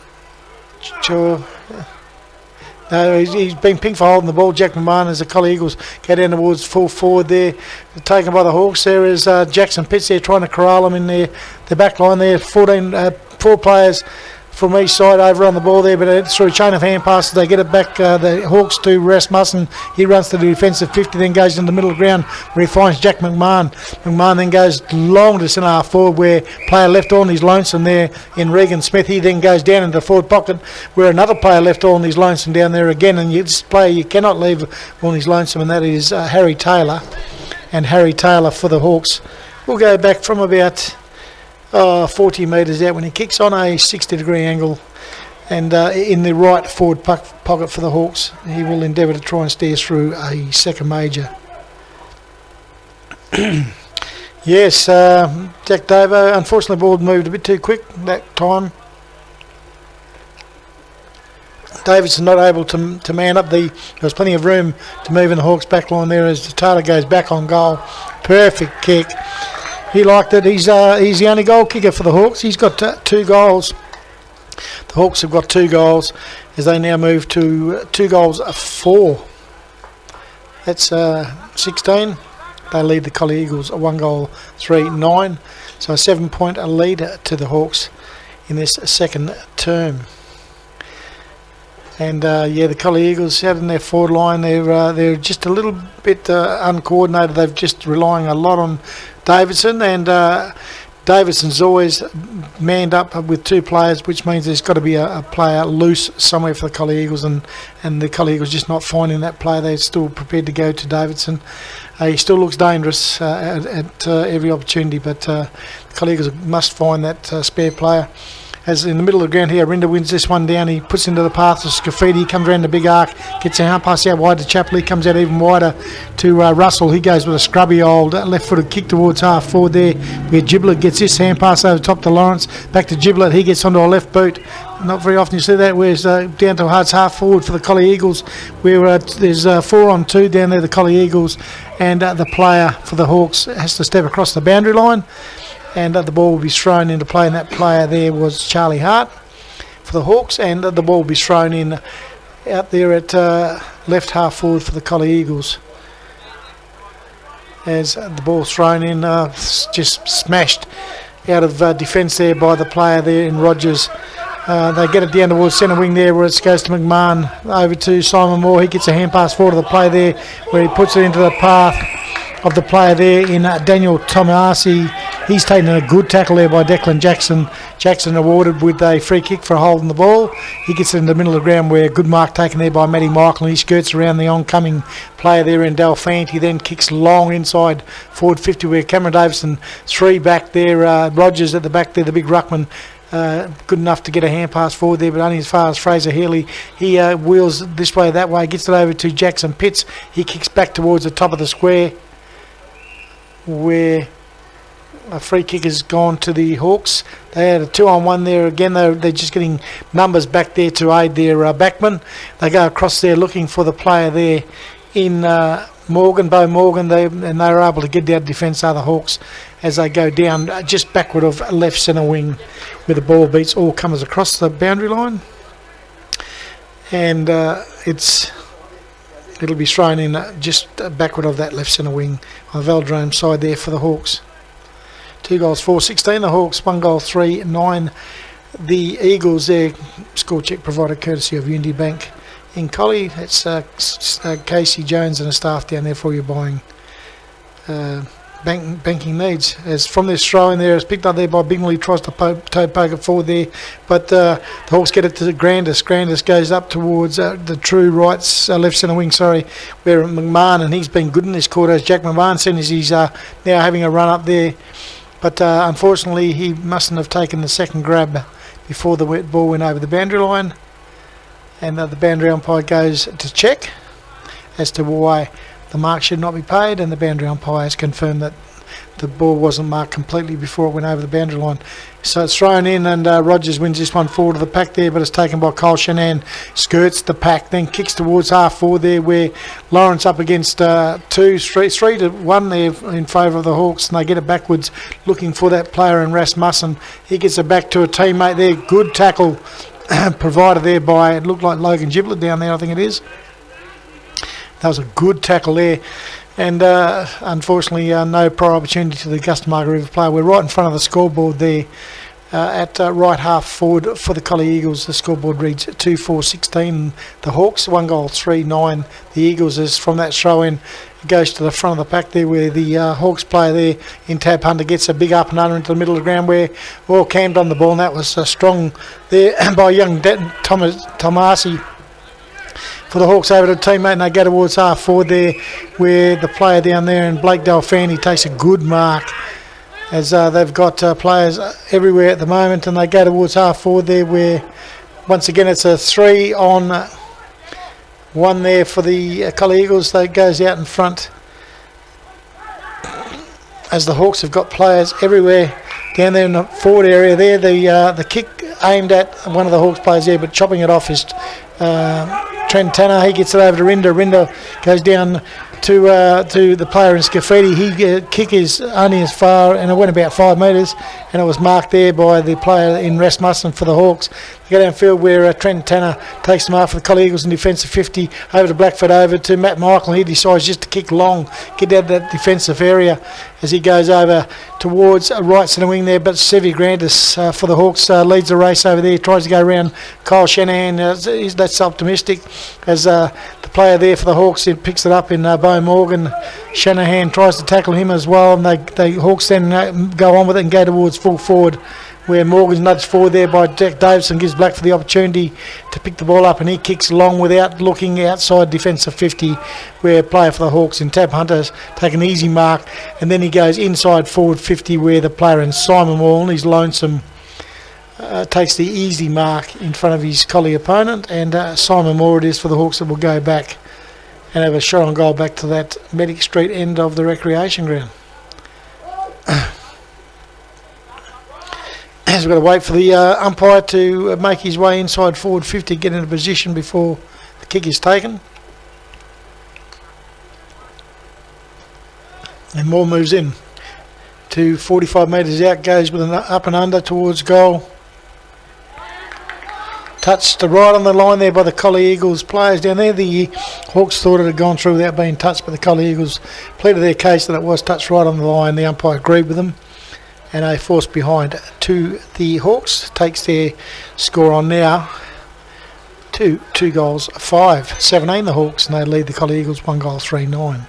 no, he's been pinked for holding the ball. Jack McMahon as the Collie Eagles go down towards full forward there. Taken by the Hawks. There is Jackson Pitts there trying to corral him in the back line there. 4 players from each side over on the ball there, but it's through a chain of hand passes. They get it back, the Hawks, to Rasmussen. He runs to the defensive 50, then goes in the middle of the ground where he finds Jack McMahon. McMahon then goes long to centre half forward, where player left on his lonesome there in Regan Smith. He then goes down into the forward pocket where another player left on his lonesome down there again, and this player you cannot leave on his lonesome, and that is Harry Taylor. And Harry Taylor for the Hawks will go back from about 40 metres out when he kicks on a 60-degree angle, and in the right forward pocket for the Hawks. He will endeavour to try and steer through a second major. Yes, Jack Davo, unfortunately the ball moved a bit too quick that time. Davidson not able to man up. There was plenty of room to move in the Hawks back line there as Taylor goes back on goal. Perfect kick. He liked it. He's the only goal kicker for the Hawks. He's got 2 goals. The Hawks have got 2 goals as they now move to 2 goals 4. That's 16. They lead the Collie Eagles a 1 goal 3-9. So a 7-point lead to the Hawks in this second term. And the Collie Eagles out in their forward line, they're just a little bit uncoordinated. They've just relying a lot on Davidson, and Davidson's always manned up with 2 players, which means there's got to be a player loose somewhere for the Collie Eagles, and the Collie Eagles just not finding that player. They're still prepared to go to Davidson. He still looks dangerous at every opportunity, but the Collie Eagles must find that spare player. as in the middle of the ground here. Rinder wins this one down. He puts into the path to Scafidi. Comes around the big arc. Gets a hand pass out wide to Chapley. Comes out even wider to Russell. He goes with a scrubby old left-footed kick towards half forward there, where Giblet gets this hand pass over the top to Lawrence. Back to Giblet. He gets onto a left boot. Not very often you see that, where it's down to Hart's half forward for the Collie Eagles, where there's 4 on 2 down there, the Collie Eagles, and the player for the Hawks has to step across the boundary line, and the ball will be thrown into play, and that player there was Charlie Hart for the Hawks, and the ball will be thrown in out there at left half forward for the Collie Eagles. As the ball's thrown in, just smashed out of defence there by the player there in Rogers. They get it down towards centre wing there, where it goes to McMahon, over to Simon Moore. He gets a hand pass forward to the play there, where he puts it into the path of the player there in Daniel Tomasi. He's taken a good tackle there by Declan Jackson. Jackson awarded with a free kick for holding the ball. He gets it in the middle of the ground, where good mark taken there by Matty Michael, and he skirts around the oncoming player there in Delphant. He then kicks long inside forward 50, where Cameron Davison 3 back there. Rogers at the back there, the big ruckman. Good enough to get a hand pass forward there, but only as far as Fraser Healy. He wheels this way, that way, gets it over to Jackson Pitts. He kicks back towards the top of the square, where a free kick has gone to the Hawks. They had a 2-on-1 there again. They're just getting numbers back there to aid their backman. They go across there looking for the player there in Morgan, Bo Morgan, and they were able to get down defence, are the Hawks, as they go down just backward of left centre wing, where the ball beats all comers across the boundary line, and it'll be thrown in just backward of that left centre wing on the Velodrome side there for the Hawks. 2 goals 4-16 the Hawks, 1 goal 3-9 the Eagles. Their score check provided courtesy of Unity Bank in Collie. It's Casey Jones and a staff down there for you buying banking needs. As from this throw in there, it's picked up there by Bingley, tries to toe poke it forward there, but the Hawks get it to Grandis. Grandis goes up towards the true rights, left centre wing, where McMahon, and he's been good in this quarter, as Jack McMahon said, as he's now having a run up there, but unfortunately he mustn't have taken the second grab before the ball went over the boundary line, and the boundary umpire goes to check as to why the mark should not be paid, and the boundary umpire has confirmed that the ball wasn't marked completely before it went over the boundary line. So it's thrown in, and Rogers wins this one forward to the pack there, but it's taken by Cole Shannon, skirts the pack, then kicks towards half forward there, where Lawrence up against 3-1 there in favour of the Hawks, and they get it backwards looking for that player in Rasmussen. He gets it back to a teammate there. Good tackle provided there by, it looked like Logan Giblet down there, I think it is. That was a good tackle there, and unfortunately no prior opportunity to the Augusta Margaret River player. We're right in front of the scoreboard there at right half forward for the Collie Eagles. The scoreboard reads 2-4-16 the Hawks, 1 goal 3-9 the Eagles. As from that throw in, it goes to the front of the pack there, where the Hawks player there in Tab Hunter gets a big up and under into the middle of the ground, where all camped on the ball, and that was strong there by young Tomasi for the Hawks over to the teammate, and they go towards half forward there, where the player down there in Blake Delphant takes a good mark, as they've got players everywhere at the moment, and they go towards half forward there, where once again it's a 3-on-1 there for the Collie Eagles. That goes out in front, as the Hawks have got players everywhere down there in the forward area there. The kick aimed at one of the Hawks players there, but chopping it off is Trent Tanner. He gets it over to Rinder. Rinder goes down to the player in Scafidi. He kick is only as far, and it went about 5 metres, and it was marked there by the player in Rasmussen for the Hawks. They go downfield, where Trent Tanner takes the mark for the Collie Eagles in defensive 50, over to Blackfoot, over to Matt Michael. He decides just to kick long, get out of that defensive area as he goes over towards right centre wing there, but Sevi Grandis for the Hawks leads the race over there, tries to go around Kyle Shanahan. That's optimistic, as the player there for the Hawks picks it up in Bo Morgan. Shanahan tries to tackle him as well, and the Hawks then go on with it and go towards full forward, where Morgan's nudged forward there by Jack Davison, gives Blackford the opportunity to pick the ball up, and he kicks long without looking outside defensive 50, where a player for the Hawks in Tab Hunter's take an easy mark, and then he goes inside forward 50, where the player in Simon Wall, he's lonesome takes the easy mark in front of his Collie opponent, and Simon Moore it is for the Hawks that will go back and have a shot on goal back to that Medic Street end of the recreation ground. As we've got to wait for the umpire to make his way inside forward 50, get into position before the kick is taken. And Moore moves in to 45 metres out, goes with an up and under towards goal. Touched right on the line there by the Collie Eagles players down there. The Hawks thought it had gone through without being touched, but the Collie Eagles pleaded their case that it was touched right on the line. The umpire agreed with them, and a force behind to the Hawks takes their score on now to 2 goals 5-17 the Hawks, and they lead the Collie Eagles 1 goal 3-9.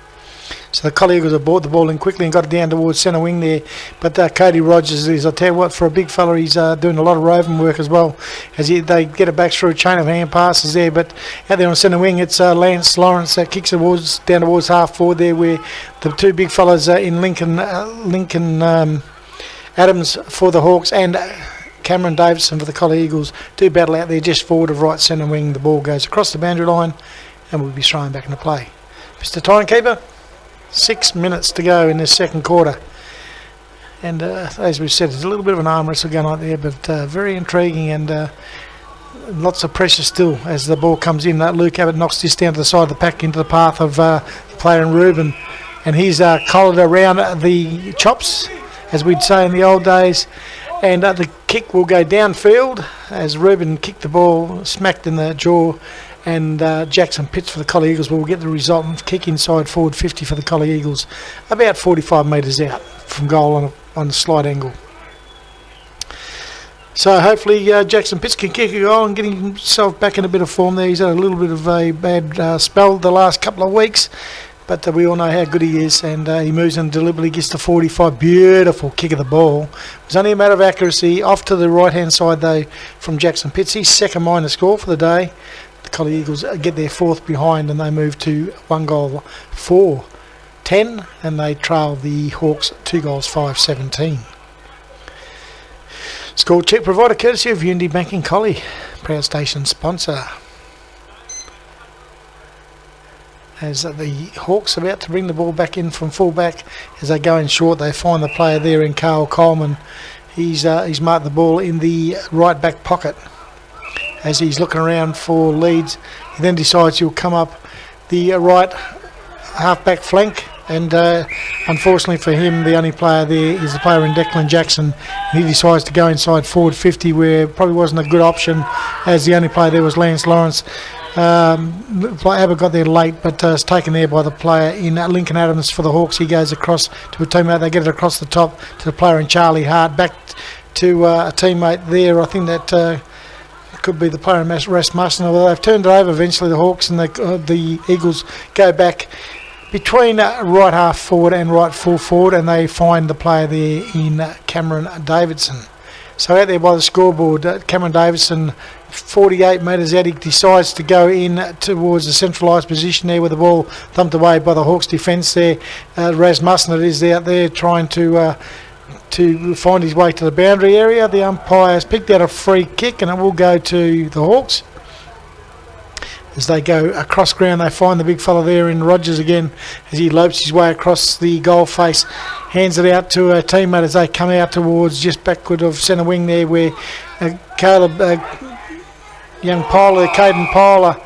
So the Collie Eagles have brought the ball in quickly and got it down towards centre wing there. But Cody Rogers is, I tell you what, for a big fella, he's doing a lot of roving work as well. As they get it back through a chain of hand passes there. But out there on centre wing, it's Lance Lawrence that kicks it down towards half forward there, where the two big fellas in Lincoln Adams for the Hawks and Cameron Davison for the Collie Eagles do battle out there just forward of right centre wing. The ball goes across the boundary line and will be thrown back into play. Mr. Timekeeper, 6 minutes to go in this second quarter, and as we've said, there's a little bit of an arm wrestle going on there, but very intriguing, and lots of pressure still as the ball comes in. Luke Abbott knocks this down to the side of the pack into the path of the player in Reuben, and he's collared around the chops, as we'd say in the old days, and the kick will go downfield as Reuben kicked the ball, smacked in the jaw, and Jackson Pitts for the Collie Eagles will get the resultant kick inside forward 50 for the Collie Eagles, about 45 metres out from goal on a slight angle. So hopefully Jackson Pitts can kick a goal and get himself back in a bit of form there. He's had a little bit of a bad spell the last couple of weeks, but we all know how good he is, and he moves and deliberately gets to 45. Beautiful kick of the ball. It was only a matter of accuracy. Off to the right-hand side, though, from Jackson Pitts. He's second minor score for the day. The Collie Eagles get their fourth behind, and they move to 1 goal 4-10, and they trail the Hawks 2 goals 5-17. Score check provided courtesy of Unity Banking Collie, proud station sponsor. As the Hawks are about to bring the ball back in from full back, as they go in short, they find the player there in Carl Coleman. He's marked the ball in the right back pocket. As he's looking around for leads, he then decides he'll come up the right half-back flank, and unfortunately for him, the only player there is the player in Declan Jackson. He decides to go inside forward 50, where probably wasn't a good option, as the only player there was Lance Lawrence. Abbott got there late, but it's taken there by the player in Lincoln Adams for the Hawks. He goes across to a teammate. They get it across the top to the player in Charlie Hart. Back to a teammate there. I think that could be the player in Rasmussen. Although they've turned it over eventually, the Hawks, and the Eagles go back between right half forward and right full forward, and they find the player there in Cameron Davidson. So out there by the scoreboard, Cameron Davidson, 48 metres out, he decides to go in towards the centralised position there with the ball thumped away by the Hawks defence there. Rasmussen it is out there trying to find his way to the boundary area. The umpire has picked out a free kick, and it will go to the Hawks. As they go across ground, they find the big fella there in Rogers again as he lopes his way across the goal face, hands it out to a teammate as they come out towards just backward of centre wing there, where Caleb, young Polar, Caden Polar,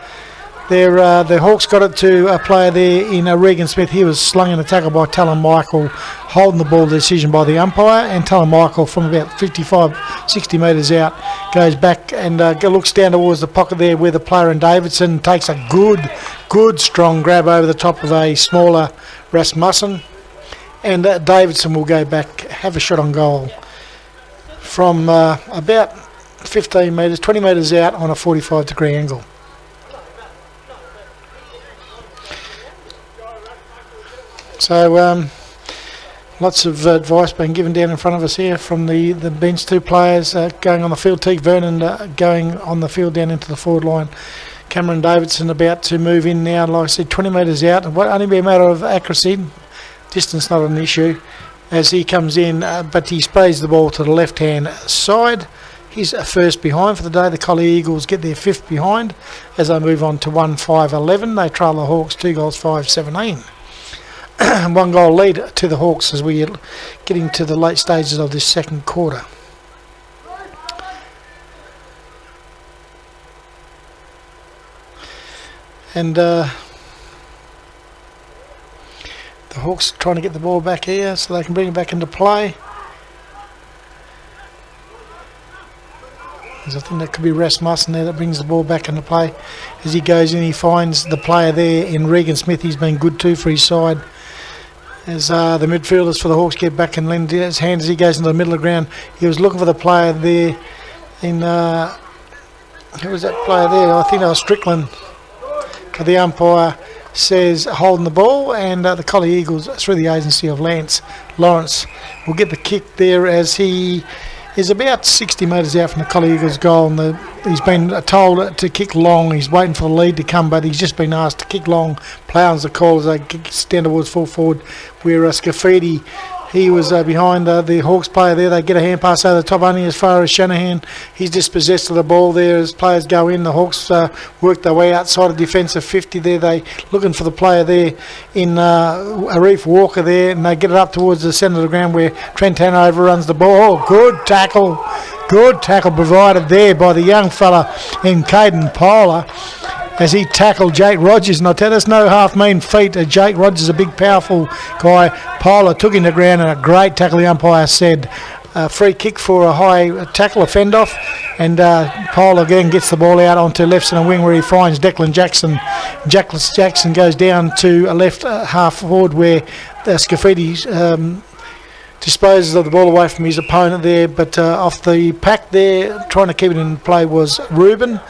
the Hawks got it to a player there in Regan Smith. He was slung in a tackle by Talon Michael, holding the ball decision by the umpire, and Talon Michael from about 55-60 metres out goes back and looks down towards the pocket there where the player in Davidson takes a good strong grab over the top of a smaller Rasmussen, and Davidson will go back, have a shot on goal from about 15 metres, 20 metres out on a 45-degree angle. So lots of advice being given down in front of us here from the bench. Two players going on the field. Teague Vernon going on the field down into the forward line. Cameron Davidson about to move in now, like I said, 20 metres out. It won't only be a matter of accuracy. Distance not an issue as he comes in, but he sprays the ball to the left-hand side. He's first behind for the day. The Collie Eagles get their 5th behind as they move on to 1-5-11. They trail the Hawks 2 goals 5-17. 1 goal lead to the Hawks as we are getting to the late stages of this second quarter. And the Hawks trying to get the ball back here so they can bring it back into play. I think that could be Rasmussen there that brings the ball back into play. As he goes in, he finds the player there in Regan Smith. He's been good too for his side. As the midfielders for the Hawks get back and lend his hand as he goes into the middle of the ground. He was looking for the player there in... who was that player there? I think that was Strickland. The umpire says holding the ball, and the Collie Eagles, through the agency of Lance Lawrence, will get the kick there as he is about 60 metres out from the Collie Eagles goal, and he's been told to kick long. He's waiting for the lead to come, but he's just been asked to kick long. Plowing's the call as they kick down towards full forward, where Scafidi, he was behind the Hawks player there. They get a hand pass over the top only as far as Shanahan. He's dispossessed of the ball there as players go in. The Hawks work their way outside of defensive 50 there. They looking for the player there in Arif Walker there, and they get it up towards the centre of the ground where Trent Tanner overruns the ball. Oh, good tackle. Good tackle provided there by the young fella in Caden Polar as he tackled Jake Rogers. And I tell you, that's no half-mean feat. Jake Rogers is a big, powerful guy. Polar took him to ground, and a great tackle, the umpire said. Free kick for a high tackle, a fend-off. And Polar again gets the ball out onto left centre wing where he finds Declan Jackson. Jackson goes down to a left half forward where Scafidi disposes of the ball away from his opponent there. But off the pack there, trying to keep it in play was Ruben.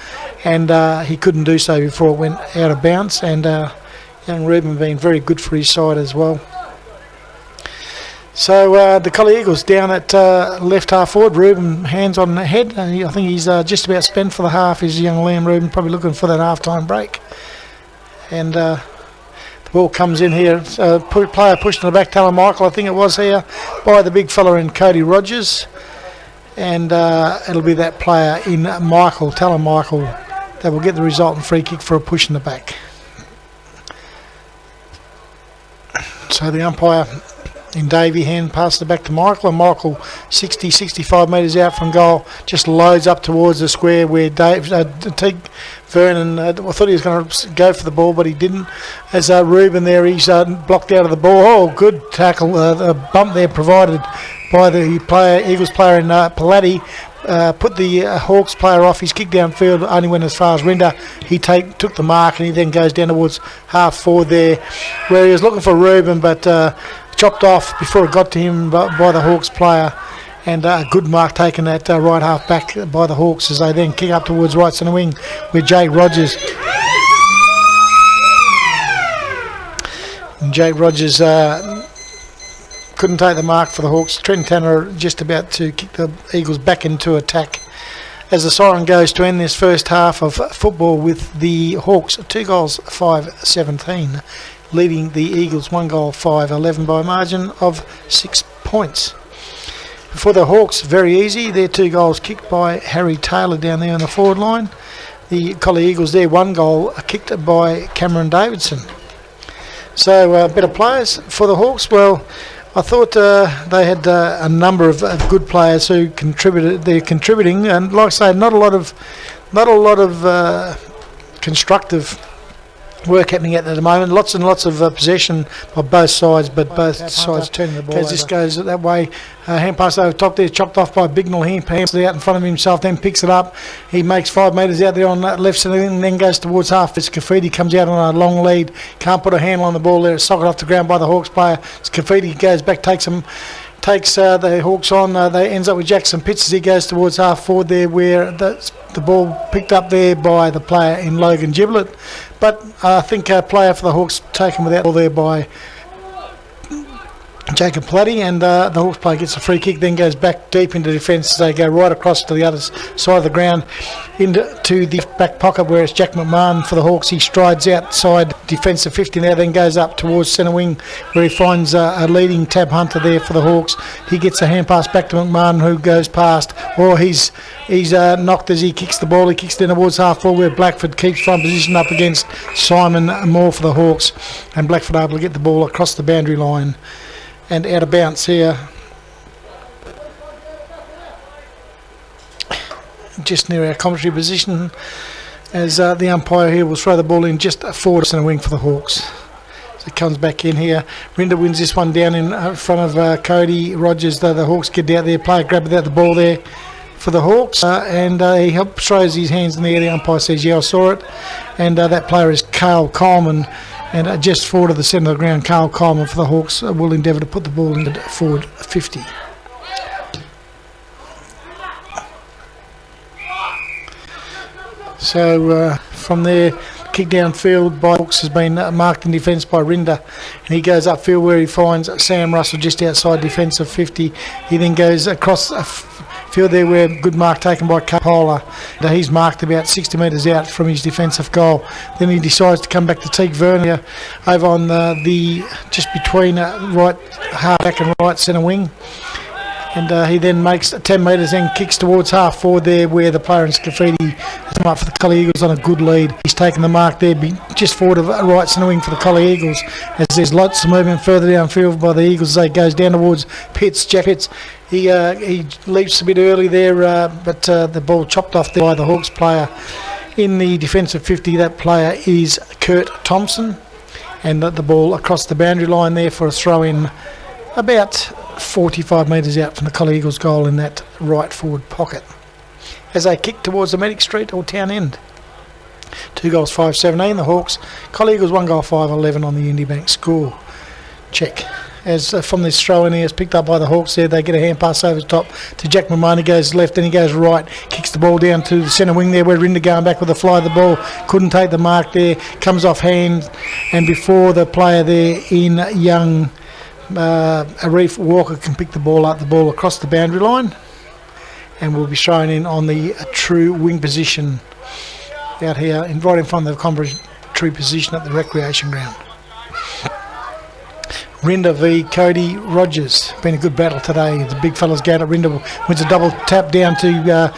And he couldn't do so before it went out of bounds, and young Ruben being very good for his side as well. So the Collie Eagles down at left half forward. Ruben hands on the head. I think he's just about spent for the half. Is young Liam Ruben probably looking for that half-time break. And the ball comes in here. Player pushed in the back, Taylor Michael, I think it was here, by the big fella in Cody Rogers. And it'll be that player in Taylor Michael, that will get the resultant free kick for a push in the back. So the umpire in Davey hand passes it back to Michael, and Michael 65 metres out from goal just loads up towards the square where Vernon, I thought he was going to go for the ball, but he didn't. As Ruben there, he's blocked out of the ball. Oh, good tackle, a bump there provided by the Eagles player in Palatti. Put the Hawks player off. His kick downfield only went as far as Rinder. He took the mark, and he then goes down towards half forward there where he was looking for Ruben, but chopped off before it got to him by the Hawks player. And a good mark taken at right half back by the Hawks as they then kick up towards right centre wing with Jake Rogers. And Jake Rogers couldn't take the mark for the Hawks. Trent Tanner just about to kick the Eagles back into attack as the siren goes to end this first half of football with the Hawks 2 goals 5-17, leading the Eagles 1 goal 5-11 by a margin of 6 points. For the Hawks, very easy. Their 2 goals kicked by Harry Taylor down there on the forward line. The Collie Eagles there, 1 goal kicked by Cameron Davidson. So better players for the Hawks. Well, I thought they had a number of good players who contributed. They're contributing, and like I say, not a lot of constructive work happening at the moment. Lots and lots of possession by both sides, but both sides turning the ball over. As this goes that way, hand pass over top there, chopped off by Bignell. He hands it out in front of himself, then picks it up. He makes 5 metres out there on that left side, and then goes towards half. Scafidi comes out on a long lead, can't put a handle on the ball there. It's socked off the ground by the Hawks player. Scafidi goes back, takes the Hawks on. They ends up with Jackson Pitts as he goes towards half forward there, where the ball picked up there by the player in Logan Giblett. But I think a player for the Hawks taken without ball there by Jacob Platty, and the Hawks player gets a free kick, then goes back deep into defence as they go right across to the other side of the ground into the back pocket where it's Jack McMahon for the Hawks. He strides outside defensive 50 now, then goes up towards centre wing where he finds a leading Tab Hunter there for the Hawks. He gets a hand pass back to McMahon, who goes past, or he's knocked as he kicks the ball. He kicks down towards half forward where Blackford keeps front position up against Simon Moore for the Hawks, and Blackford able to get the ball across the boundary line and out of bounce here, just near our commentary position, as the umpire here will throw the ball in just forward centre wing for the Hawks. So it comes back in here. Rinder wins this one down in front of Cody Rogers. The Hawks get out there, player grab out the ball there for the Hawks, and he throws his hands in the air. The umpire says, yeah, I saw it. And that player is Carl Coleman. And just forward of the centre of the ground, Carl Coleman for the Hawks will endeavour to put the ball into forward 50. So from there, kick downfield by Hawks has been marked in defence by Rinder, and he goes upfield where he finds Sam Russell just outside defensive 50. He then goes across field there where good mark taken by Capola. He's marked about 60 metres out from his defensive goal. Then he decides to come back to Teague Vernier over on the just between right half back and right centre wing. And he then makes 10 metres and kicks towards half forward there where the player in Scafidi has come up for the Collie Eagles on a good lead. He's taken the mark there just forward of right centre wing for the Collie Eagles, as there's lots of movement further downfield by the Eagles as he goes down towards Pitts. Jack Pitts, he leaps a bit early there, but the ball chopped off there by the Hawks player in the defensive 50. That player is Kurt Thompson, and the ball across the boundary line there for a throw in about 45 metres out from the Collie Eagles goal in that right forward pocket as they kick towards the Medic Street or town end. 2 goals 5-17 the Hawks. Collie Eagles 1 goal 5-11 on the Undybank score check. As from this throw in here is picked up by the Hawks there, they get a hand pass over the top to Jack McMahon. He goes left and he goes right, kicks the ball down to the centre wing there where Rinder going back with the fly of the ball, couldn't take the mark there, comes off hand, and before the player there in young Arif Walker can pick the ball across the boundary line, and will be thrown in on the true wing position out here right in front of the commentary position at the recreation ground. Rinder v Cody Rogers. Been a good battle today. The big fellas going at Rinder, wins a double tap down to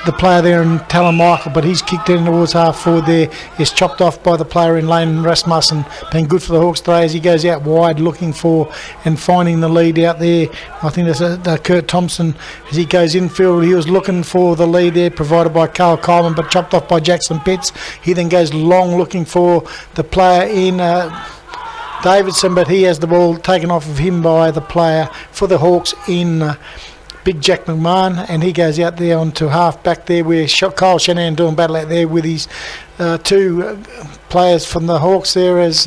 the player there in Talon Michael, but he's kicked in towards half forward there. Is chopped off by the player in Lane Rasmussen. Been good for the Hawks today as he goes out wide looking for and finding the lead out there. I think that's Kurt Thompson as he goes infield. He was looking for the lead there provided by Carl Coleman, but chopped off by Jackson Pitts. He then goes long looking for the player in Davidson, but he has the ball taken off of him by the player for the Hawks in Big Jack McMahon, and he goes out there onto half back there where Kyle Shanahan doing battle out there with his two players from the Hawks there, as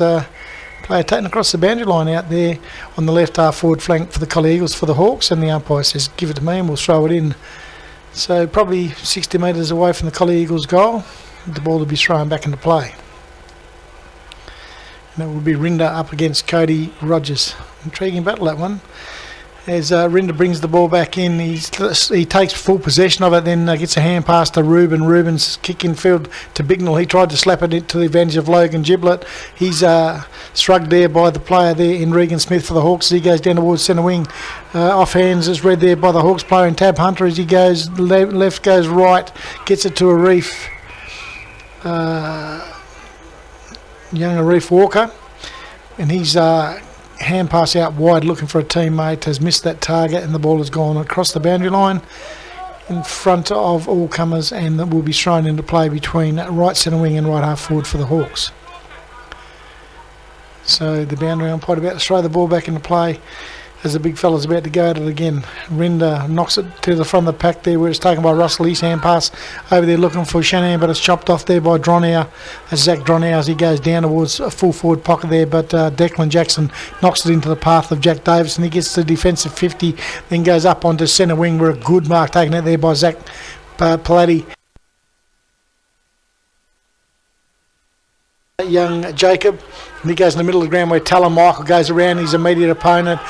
player taken across the boundary line out there on the left half forward flank for the Collie Eagles for the Hawks, and the umpire says give it to me and we'll throw it in. So probably 60 metres away from the Collie Eagles goal, the ball will be thrown back into play. And it will be Rinder up against Cody Rogers. Intriguing battle, that one. As Rinder brings the ball back in, he takes full possession of it, then gets a hand pass to Ruben. Ruben's kick in field to Bignell. He tried to slap it to the advantage of Logan Giblett. He's shrugged there by the player there in Regan Smith for the Hawks. He goes down towards centre wing. Off hands is read there by the Hawks player in Tab Hunter as he goes left, goes right, gets it to Arif. Young Arif Walker, and he's hand pass out wide looking for a teammate, has missed that target, and the ball has gone across the boundary line in front of all comers, and that will be thrown into play between right centre wing and right half forward for the Hawks. So the boundary umpire about to throw the ball back into play as the big fella's about to go at it again. Rinder knocks it to the front of the pack there where it's taken by Russell. His hand pass over there looking for Shanahan, but it's chopped off there by Dronau. As Zach Dronau as he goes down towards a full forward pocket there, but Declan Jackson knocks it into the path of Jack Davis, and he gets to the defensive 50, then goes up onto centre wing where a good mark taken out there by Zach Palatti. Young Jacob And he goes in the middle of the ground where Talon Michael goes around his immediate opponent,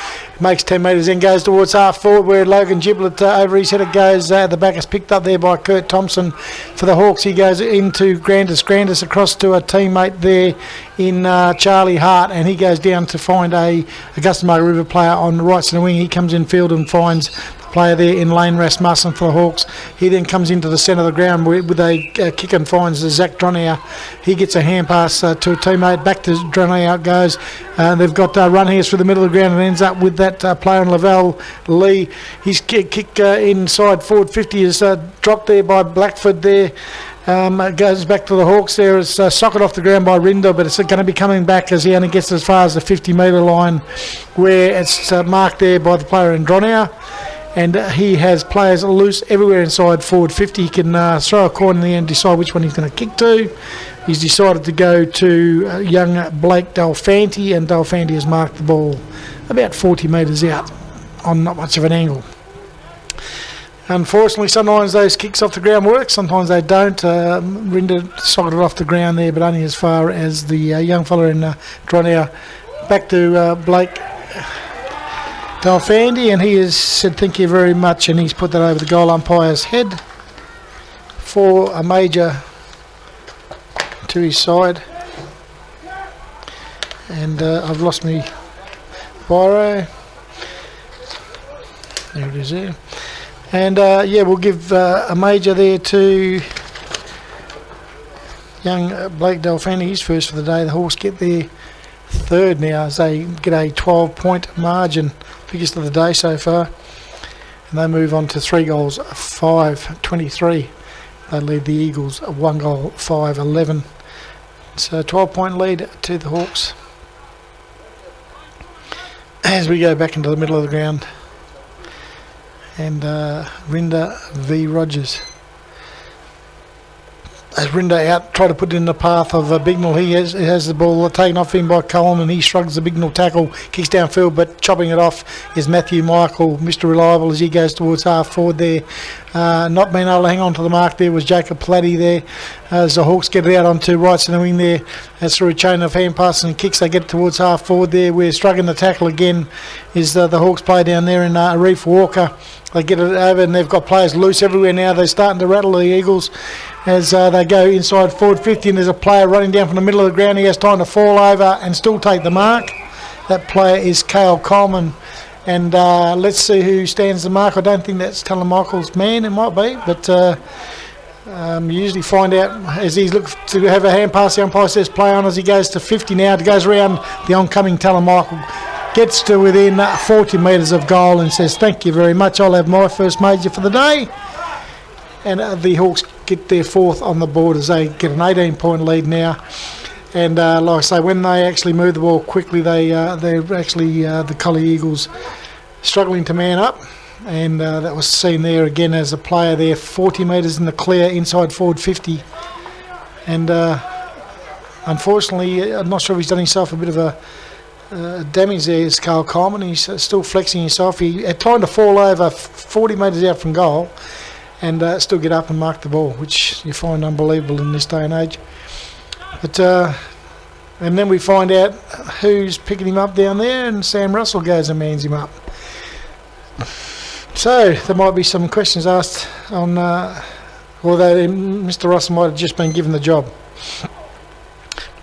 makes 10 metres, then goes towards half forward where Logan Giblet over his head it goes. The back is picked up there by Kurt Thompson for the Hawks. He goes into Grandis across to a teammate there in Charlie Hart, and he goes down to find a Augusta Margaret River player on the right centre wing. He comes in field and finds the player there in Lane Rasmussen for the Hawks. He then comes into the centre of the ground with a kick and finds Zach Dronau. He gets a hand pass to a teammate. Back to Dronau it goes. They've got run here through the middle of the ground and ends up with that player on Lavelle Lee. His kick inside forward 50 is dropped there by Blackford there. It goes back to the Hawks there. It's socket off the ground by Rinder, but it's going to be coming back as he only gets as far as the 50 metre line where it's marked there by the player in Dronau. And he has players loose everywhere inside forward 50. He can throw a coin in the end and decide which one he's going to kick to. He's decided to go to young Blake Delfanti, and Delfanti has marked the ball about 40 metres out on not much of an angle. Unfortunately, sometimes those kicks off the ground work, sometimes they don't. Rinder socketed off the ground there, but only as far as the young fella in Dronau. Back to Blake Delfanti, and he has said thank you very much, and he's put that over the goal umpire's head for a major to his side. And I've lost me biro. There it is there. And we'll give a major there to young Blake Delfanti. He's first for the day. The Hawks get their third now as they get a 12-point margin, biggest of the day so far. And they move on to 3 goals, 5-23. They lead the Eagles 1 goal, 5-11. So a 12-point lead to the Hawks. As we go back into the middle of the ground. And Rinder v Rogers. As Rinder out, try to put it in the path of Bignell. He has the ball taken off him by Coleman. He shrugs the Bignell tackle, kicks downfield, but chopping it off is Matthew Michael, Mr. Reliable, as he goes towards half forward there. Not being able to hang on to the mark there was Jacob Platty there. As the Hawks get it out onto right centre wing there, as through a chain of hand passes and kicks, they get towards half forward there. We're struggling the tackle again is the Hawks play down there in Reef Walker. They get it over and they've got players loose everywhere now. They're starting to rattle the Eagles as they go inside forward 50, and there's a player running down from the middle of the ground. He has time to fall over and still take the mark. That player is Cale Coleman. And let's see who stands the mark. I don't think that's Talon Michael's man. It might be, but you usually find out as he looks to have a hand pass. The umpire says play on as he goes to 50 now. It goes around the oncoming Talon Michael. Gets to within 40 metres of goal and says thank you very much, I'll have my first major for the day. And the Hawks get their fourth on the board as they get an 18-point lead now. And like I say, when they actually move the ball quickly, they're actually the Collie Eagles struggling to man up. And that was seen there again as a player there 40 metres in the clear inside forward 50. And unfortunately, I'm not sure if he's done himself a bit of a damage there is Cale Coleman. He's still flexing himself. He had time to fall over 40 metres out from goal and still get up and mark the ball, which you find unbelievable in this day and age. But and then we find out who's picking him up down there, and Sam Russell goes and mans him up. So there might be some questions asked on although Mr. Russell might have just been given the job.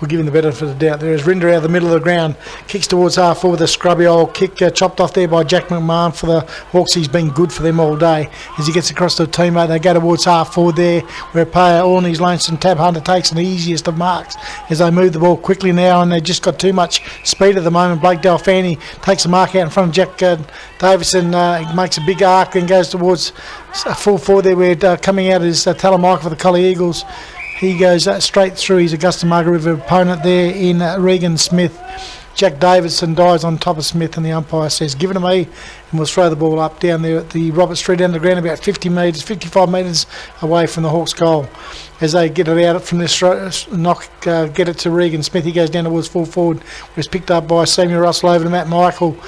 We'll give him the benefit of the doubt. There is Rinder out of the middle of the ground. Kicks towards half forward with a scrubby old kick chopped off there by Jack McMahon for the Hawks. He's been good for them all day. As he gets across to a teammate, they go towards half forward there where a player, Orney's Lonesome Tab Hunter, takes the easiest of marks as they move the ball quickly now, and they've just got too much speed at the moment. Blake Delfanti takes a mark out in front of Jack Davison. He makes a big arc and goes towards full forward there where coming out is Talon Michael for the Collie Eagles. He goes straight through his Augusta Margaret River opponent there in Regan Smith. Jack Davidson dives on top of Smith, and the umpire says, give it to me, and we'll throw the ball up down there at the Robert Street end of the ground, about 55 metres away from the Hawks' goal. As they get it out from this knock, get it to Regan Smith. He goes down towards full forward, where it's picked up by Samuel Russell over to Matt Michael.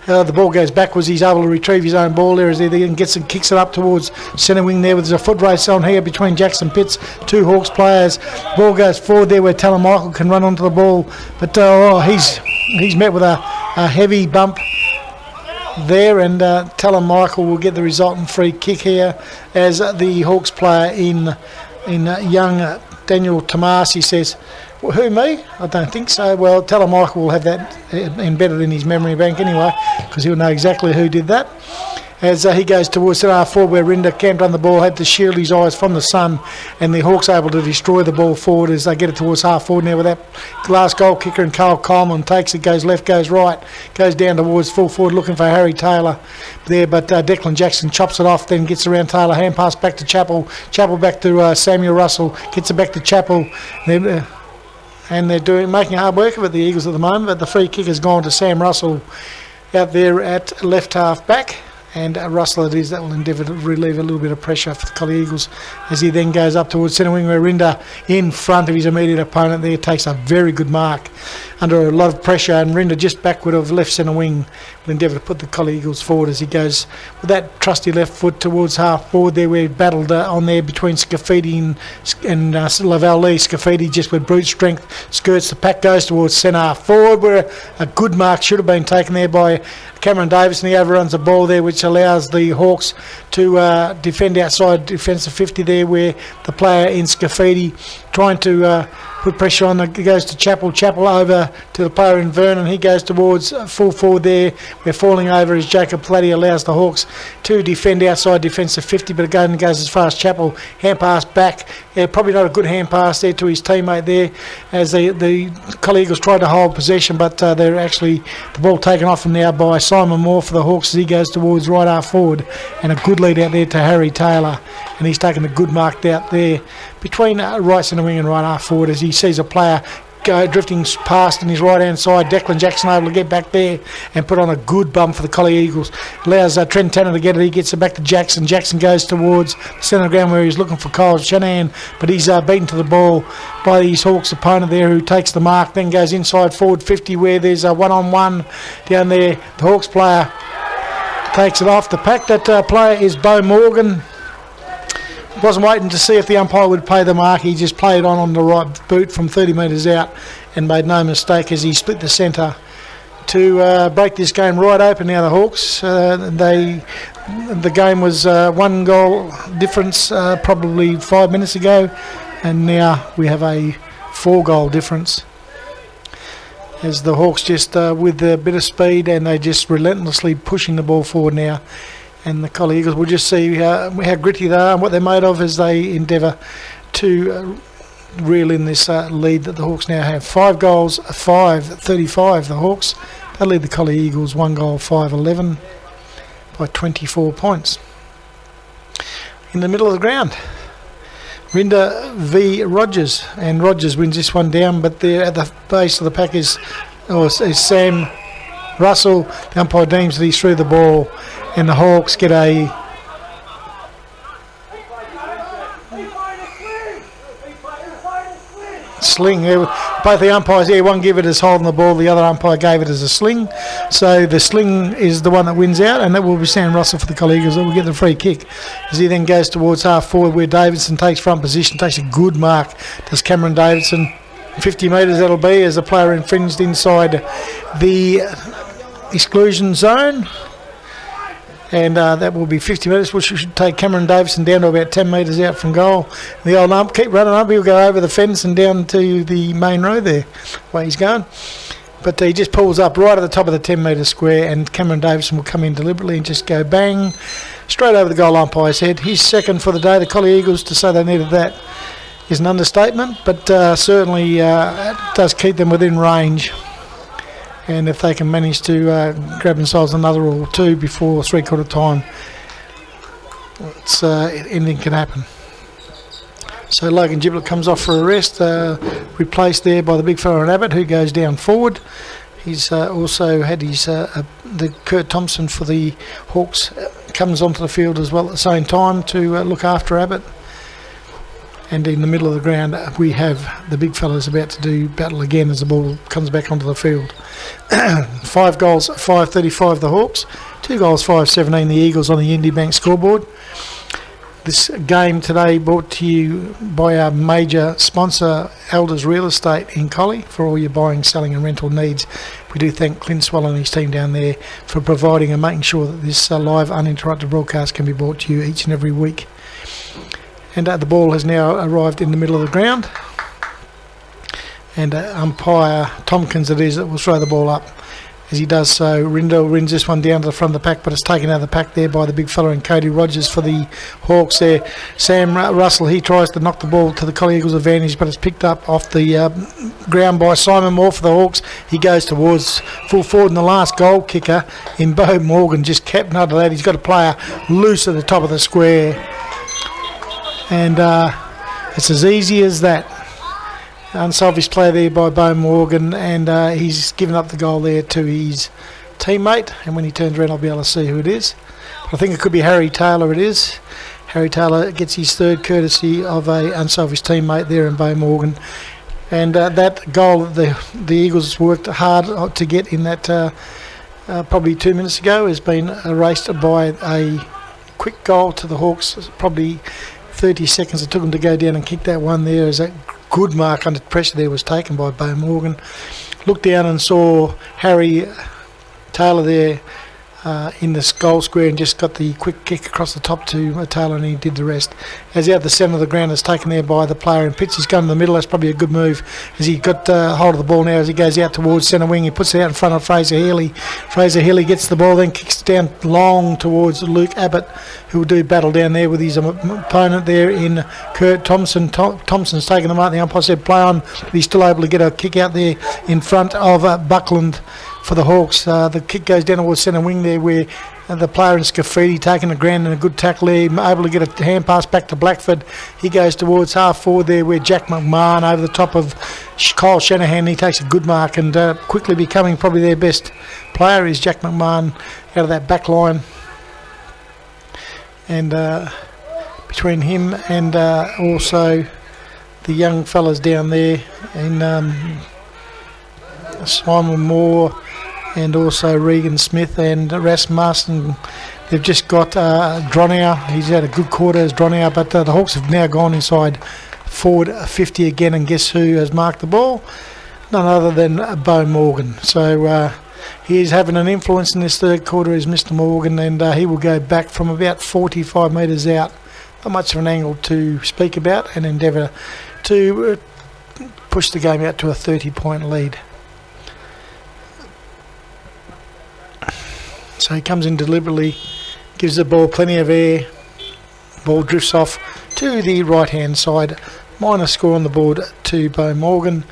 The ball goes backwards. He's able to retrieve his own ball there as he then gets and kicks it up towards centre wing there. There's a foot race on here between Jackson Pitts, two Hawks players. Ball goes forward there where Talon Michael can run onto the ball, but he's met with a heavy bump there, and Talon Michael will get the resultant free kick here as the Hawks player in young Daniel Tomasi says, well, who, me? I don't think so. Well, Talon Michael will have that embedded in his memory bank anyway, because he'll know exactly who did that. As he goes towards the half forward where Rinda camped on the ball, had to shield his eyes from the sun, and the Hawks able to destroy the ball forward as they get it towards half forward now with that glass goal kicker, and Carl Coleman takes it, goes left, goes right, goes down towards full forward looking for Harry Taylor there, but Declan Jackson chops it off, then gets around Taylor, hand pass back to Chappell back to Samuel Russell, gets it back to Chappell, and they're making hard work of it, the Eagles at the moment, but the free kick has gone to Sam Russell out there at left half back. And Russell it is that will endeavour to relieve a little bit of pressure for the Collie Eagles as he then goes up towards centre wing where Rinda in front of his immediate opponent there takes a very good mark under a lot of pressure, and Rinda just backward of left centre wing will endeavour to put the Collie Eagles forward as he goes with that trusty left foot towards half forward there where he battled on there between Scafidi and Lavelle Lee. Scafidi just with brute strength skirts the pack, goes towards centre half forward where a good mark should have been taken there by Cameron Davis, and he overruns the ball there, which allows the Hawks to defend outside defensive 50 there where the player in Scafidi trying to put pressure on. It goes to Chappell over to the player in Vernon. He goes towards full forward there. We're falling over as Jacob Platty allows the Hawks to defend outside defensive 50, but again goes as far as Chappell. Hand pass back. Yeah, probably not a good hand pass there to his teammate there as the Collie Eagles tried to hold possession, but they're actually the ball taken off them now by Simon Moore for the Hawks as he goes towards right half forward, and a good lead out there to Harry Taylor, and he's taken a good mark out there between right centre wing and right half forward as he sees a player drifting past on his right hand side. Declan Jackson able to get back there and put on a good bump for the Collie Eagles. Allows Trent Tanner to get it. He gets it back to Jackson. Jackson goes towards the centre ground where he's looking for Kyle Shanahan, but he's beaten to the ball by his Hawks opponent there who takes the mark, then goes inside forward 50 where there's a one-on-one down there. The Hawks player takes it off the pack. That player is Bo Morgan. Wasn't waiting to see if the umpire would pay the mark. He just played on the right boot from 30 metres out and made no mistake as he split the centre to break this game right open now, the Hawks. The game was 1 goal difference probably 5 minutes ago, and now we have a 4 goal difference as the Hawks just with a bit of speed and they just relentlessly pushing the ball forward now. And the Collie Eagles will just see how gritty they are and what they're made of as they endeavour to reel in this lead that the Hawks now have. 5 goals, 5-35 the Hawks. They lead the Collie Eagles 1 goal, 5-11 by 24 points. In the middle of the ground, Rinda v Rogers, and Rogers wins this one down, but there at the base of the pack is Sam Russell. The umpire deems that he's through the ball, and the Hawks get a sling. Both the umpires here, one gave it as holding the ball, the other umpire gave it as a sling. So the sling is the one that wins out, and that will be Sam Russell for the Collie Eagles that will get the free kick. As he then goes towards half forward where Davidson takes front position, takes a good mark. Does Cameron Davidson. 50 metres that'll be as the player infringed inside the exclusion zone. And that will be 50 metres, which should take Cameron Davison down to about 10 metres out from goal. The old ump, keep running up, he'll go over the fence and down to the main road there, where he's going. But he just pulls up right at the top of the 10 metre square, and Cameron Davison will come in deliberately and just go bang, straight over the goal umpire's head. He's second for the day. The Collie Eagles, to say they needed that is an understatement, but certainly it does keep them within range. And if they can manage to grab themselves another or two before 3/4 time, anything can happen. So Logan Giblett comes off for a rest, replaced there by the big fella in Abbott, who goes down forward. He's also had his the Kurt Thompson for the Hawks comes onto the field as well at the same time to look after Abbott. And in the middle of the ground, we have the big fellas about to do battle again as the ball comes back onto the field. 5 goals, 5.35 the Hawks. 2 goals, 5.17 the Eagles on the Indy Bank scoreboard. This game today brought to you by our major sponsor, Elders Real Estate in Collie, for all your buying, selling and rental needs. We do thank Clint Swallow and his team down there for providing and making sure that this live uninterrupted broadcast can be brought to you each and every week. And the ball has now arrived in the middle of the ground. And umpire Tompkins it is that will throw the ball up. As he does so, Rindo rins this one down to the front of the pack, but it's taken out of the pack there by the big fella and Cody Rogers for the Hawks there. Sam Russell, he tries to knock the ball to the Collie Eagles' advantage, but it's picked up off the ground by Simon Moore for the Hawks. He goes towards full forward, and the last goal kicker in Bo Morgan just kept none of that. He's got a player loose at the top of the square. And it's as easy as that. Unselfish play there by Bo Morgan, and he's given up the goal there to his teammate, and when he turns around I'll be able to see who it is. But I think it could be Harry Taylor. It is. Harry Taylor gets his third courtesy of a unselfish teammate there in Bo Morgan, and that goal the Eagles worked hard to get in that probably 2 minutes ago has been erased by a quick goal to the Hawks. Probably 30 seconds it took them to go down and kick that one there, as that good mark under pressure there was taken by Bo Morgan. Looked down and saw Harry Taylor there in the goal square and just got the quick kick across the top to Taylor, and he did the rest. As out the centre of the ground, is taken there by the player in pitch. He's going to the middle. That's probably a good move as he got hold of the ball now as he goes out towards centre wing. He puts it out in front of Fraser Healy. Fraser Healy gets the ball, then kicks it down long towards Luke Abbott, who will do battle down there with his opponent there in Kurt Thompson. Thompson's taken the mark. The umpire said play on, but he's still able to get a kick out there in front of Buckland for the Hawks. The kick goes down towards centre wing there, where the player in Scafidi taking the ground and a good tackle there, able to get a hand pass back to Blackford. He goes towards half forward there, where Jack McMahon over the top of Kyle Shanahan. He takes a good mark, and quickly becoming probably their best player is Jack McMahon out of that back line. And between him and also the young fellas down there in Simon Moore and also Regan Smith and Rasmussen, they've just got Dronau. He's had a good quarter as Dronau, but the Hawks have now gone inside forward 50 again, and guess who has marked the ball? None other than Bo Morgan. So he is having an influence in this third quarter, is Mr. Morgan, and he will go back from about 45 metres out. Not much of an angle to speak about, and endeavour to push the game out to a 30-point lead. So he comes in deliberately, gives the ball plenty of air, ball drifts off to the right hand side, minor score on the board to Bo Morgan.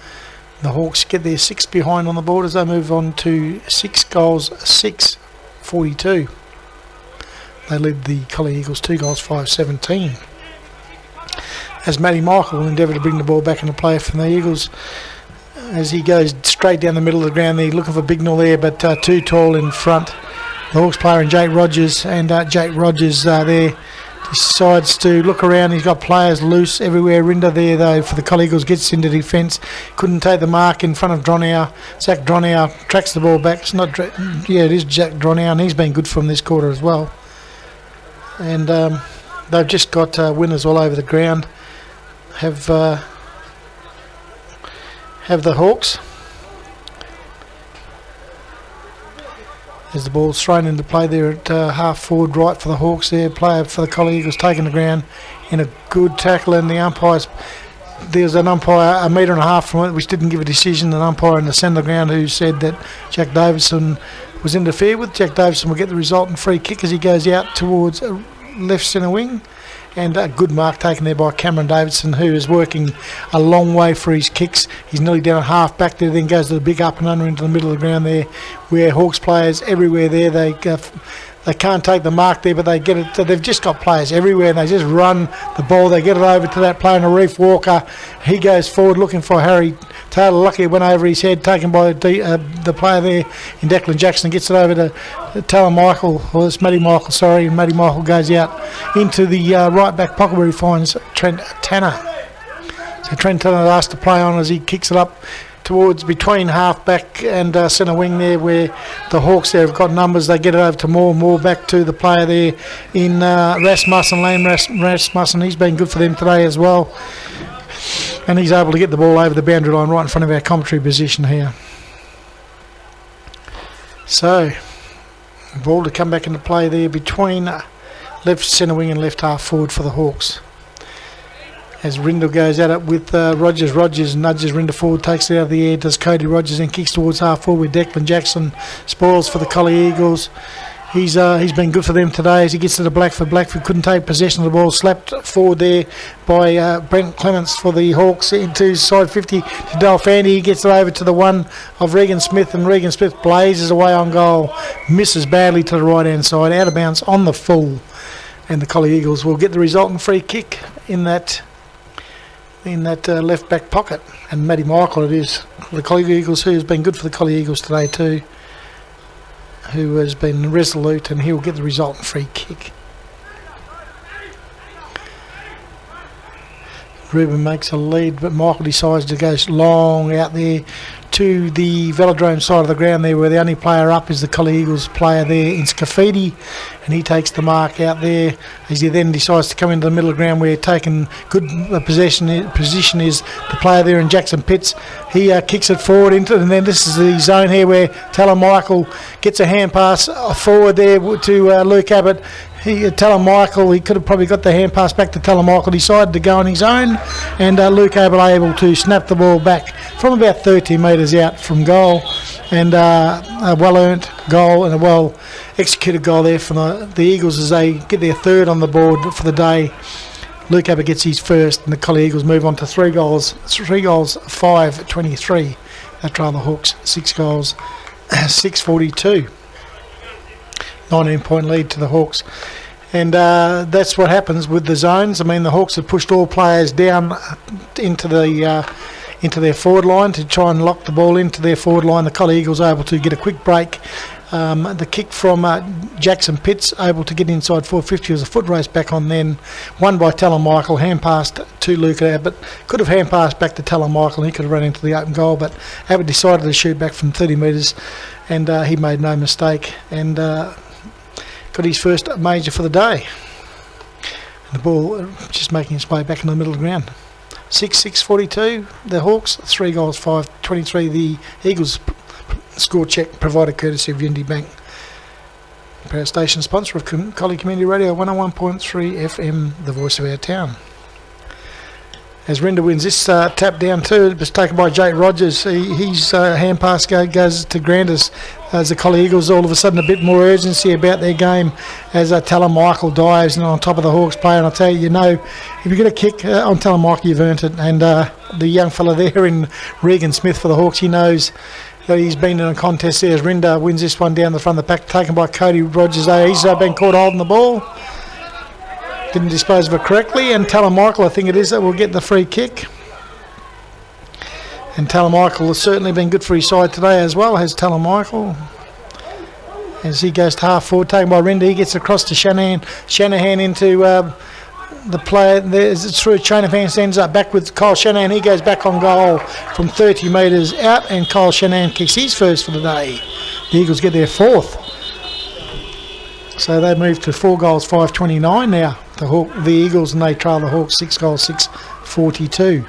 The Hawks get their 6 behind on the board as they move on to 6 goals, 6.42. They lead the Collie Eagles 2 goals, 5.17. As Matty Michael will endeavour to bring the ball back into play from the Eagles, as he goes straight down the middle of the ground there, looking for Bignell there, but too tall in front. The Hawks player in Jake Rogers, and Jake Rogers there decides to look around. He's got players loose everywhere. Rinder there though for the Collie Eagles gets into defence. Couldn't take the mark in front of Dronau. Zach Dronau tracks the ball back. It's not, it is Jack Dronau, and he's been good from this quarter as well. And they've just got winners all over the ground. Have the Hawks. As the ball's thrown into play there at half forward right for the Hawks there. Player for the Collie Eagles taking the ground in a good tackle, and the umpires, there's an umpire 1.5 metres from it which didn't give a decision. An umpire in the centre of the ground who said that Jack Davidson was interfered with. Jack Davidson will get the resultant free kick as he goes out towards left centre wing. And a good mark taken there by Cameron Davidson, who is working a long way for his kicks. He's nearly down at half back there, then goes to the big up and under into the middle of the ground there, where Hawks players everywhere there. They can't take the mark there, but they get it. They've just got players everywhere, and they just run the ball. They get it over to that player, Reef Walker. He goes forward looking for Harry Taylor. Lucky it went over his head, taken by the player there in Declan Jackson. Gets it over to Taylor Michael, or it's Matty Michael, sorry. And Matty Michael goes out into the right back pocket where he finds Trent Tanner. So Trent asked to play on as he kicks it up towards between half back and centre wing there, where the Hawks there have got numbers. They get it over to Moore back to the player there in Rasmussen, Lane Rasmussen. He's been good for them today as well, and he's able to get the ball over the boundary line right in front of our commentary position here. So ball to come back into play there between left centre wing and left half forward for the Hawks. As Rindle goes at it with Rogers. Rogers nudges Rindle forward, takes it out of the air, does Cody Rogers, and kicks towards half forward with Declan Jackson. Spoils for the Collie Eagles. He's been good for them today as he gets to the Blackford. Blackford couldn't take possession of the ball. Slapped forward there by Brent Clements for the Hawks into side 50 to Delfandy. He gets it over to the one of Regan Smith, and Regan Smith blazes away on goal. Misses badly to the right-hand side. Out of bounds on the full. And the Collie Eagles will get the resultant free kick in that left back pocket, and Matty Michael it is for the Collie Eagles, who has been good for the Collie Eagles today too, who has been resolute, and he'll get the resultant free kick. Ruben makes a lead, but Michael decides to go long out there to the velodrome side of the ground there, where the only player up is the Collie Eagles player there in Scafidi, and he takes the mark out there as he then decides to come into the middle of the ground, where taking good position is the player there in Jackson Pitts. He kicks it forward into, and then this is the zone here where Talon Michael gets a hand pass forward there to Luke Abbott. Talon Michael, he could have probably got the hand pass back to Talon Michael, decided to go on his own, and Luke Abbott able to snap the ball back from about 30 metres out from goal, and a well-earned goal and a well-executed goal there from the Eagles as they get their third on the board for the day. Luke Abbott gets his first, and the Collie Eagles move on to 3 goals, 5-23. They trail the Hawks 6 goals, 6-42. 19-point lead to the Hawks. And that's what happens with the zones. I mean, the Hawks have pushed all players down into their forward line to try and lock the ball into their forward line. The Collie Eagles are able to get a quick break. The kick from Jackson Pitts, able to get inside 450 as a foot race back on then. Won by Talon Michael, hand passed to Luke Abbott. Could have hand passed back to Talon Michael, and he could have run into the open goal, but Abbott decided to shoot back from 30 metres, and he made no mistake, and got his first major for the day. And the ball just making its way back in the middle of the ground. 6-42, the Hawks, 3 goals, 5-23. The Eagles score check provided courtesy of Unity Bank. Power station sponsor of Collie Community Radio 101.3 FM, the voice of our town. As Renda wins this tap down too, it was taken by Jake Rogers. His hand pass goes to Grandis as the Collie Eagles all of a sudden a bit more urgency about their game as Talon Michael dives on top of the Hawks player. And I'll tell you, if you get a kick on Talon Michael, you've earned it. And the young fella there in Regan Smith for the Hawks, he knows that he's been in a contest there as Renda wins this one down the front of the pack, taken by Cody Rogers there. He's been caught holding the ball. Didn't dispose of it correctly, and Talon Michael, I think it is, that will get the free kick. And Talon Michael has certainly been good for his side today as well, has Talon Michael. As he goes to half forward, taken by Renda, he gets across to Shanahan. Shanahan into the player, it's through a chain of hands, ends up back with Kyle Shanahan. He goes back on goal from 30 metres out, and Kyle Shanahan kicks his first for the day. The Eagles get their fourth. So they move to 4 goals, 5-29 now, the Eagles, and they trail the Hawks 6 goals, 6-42.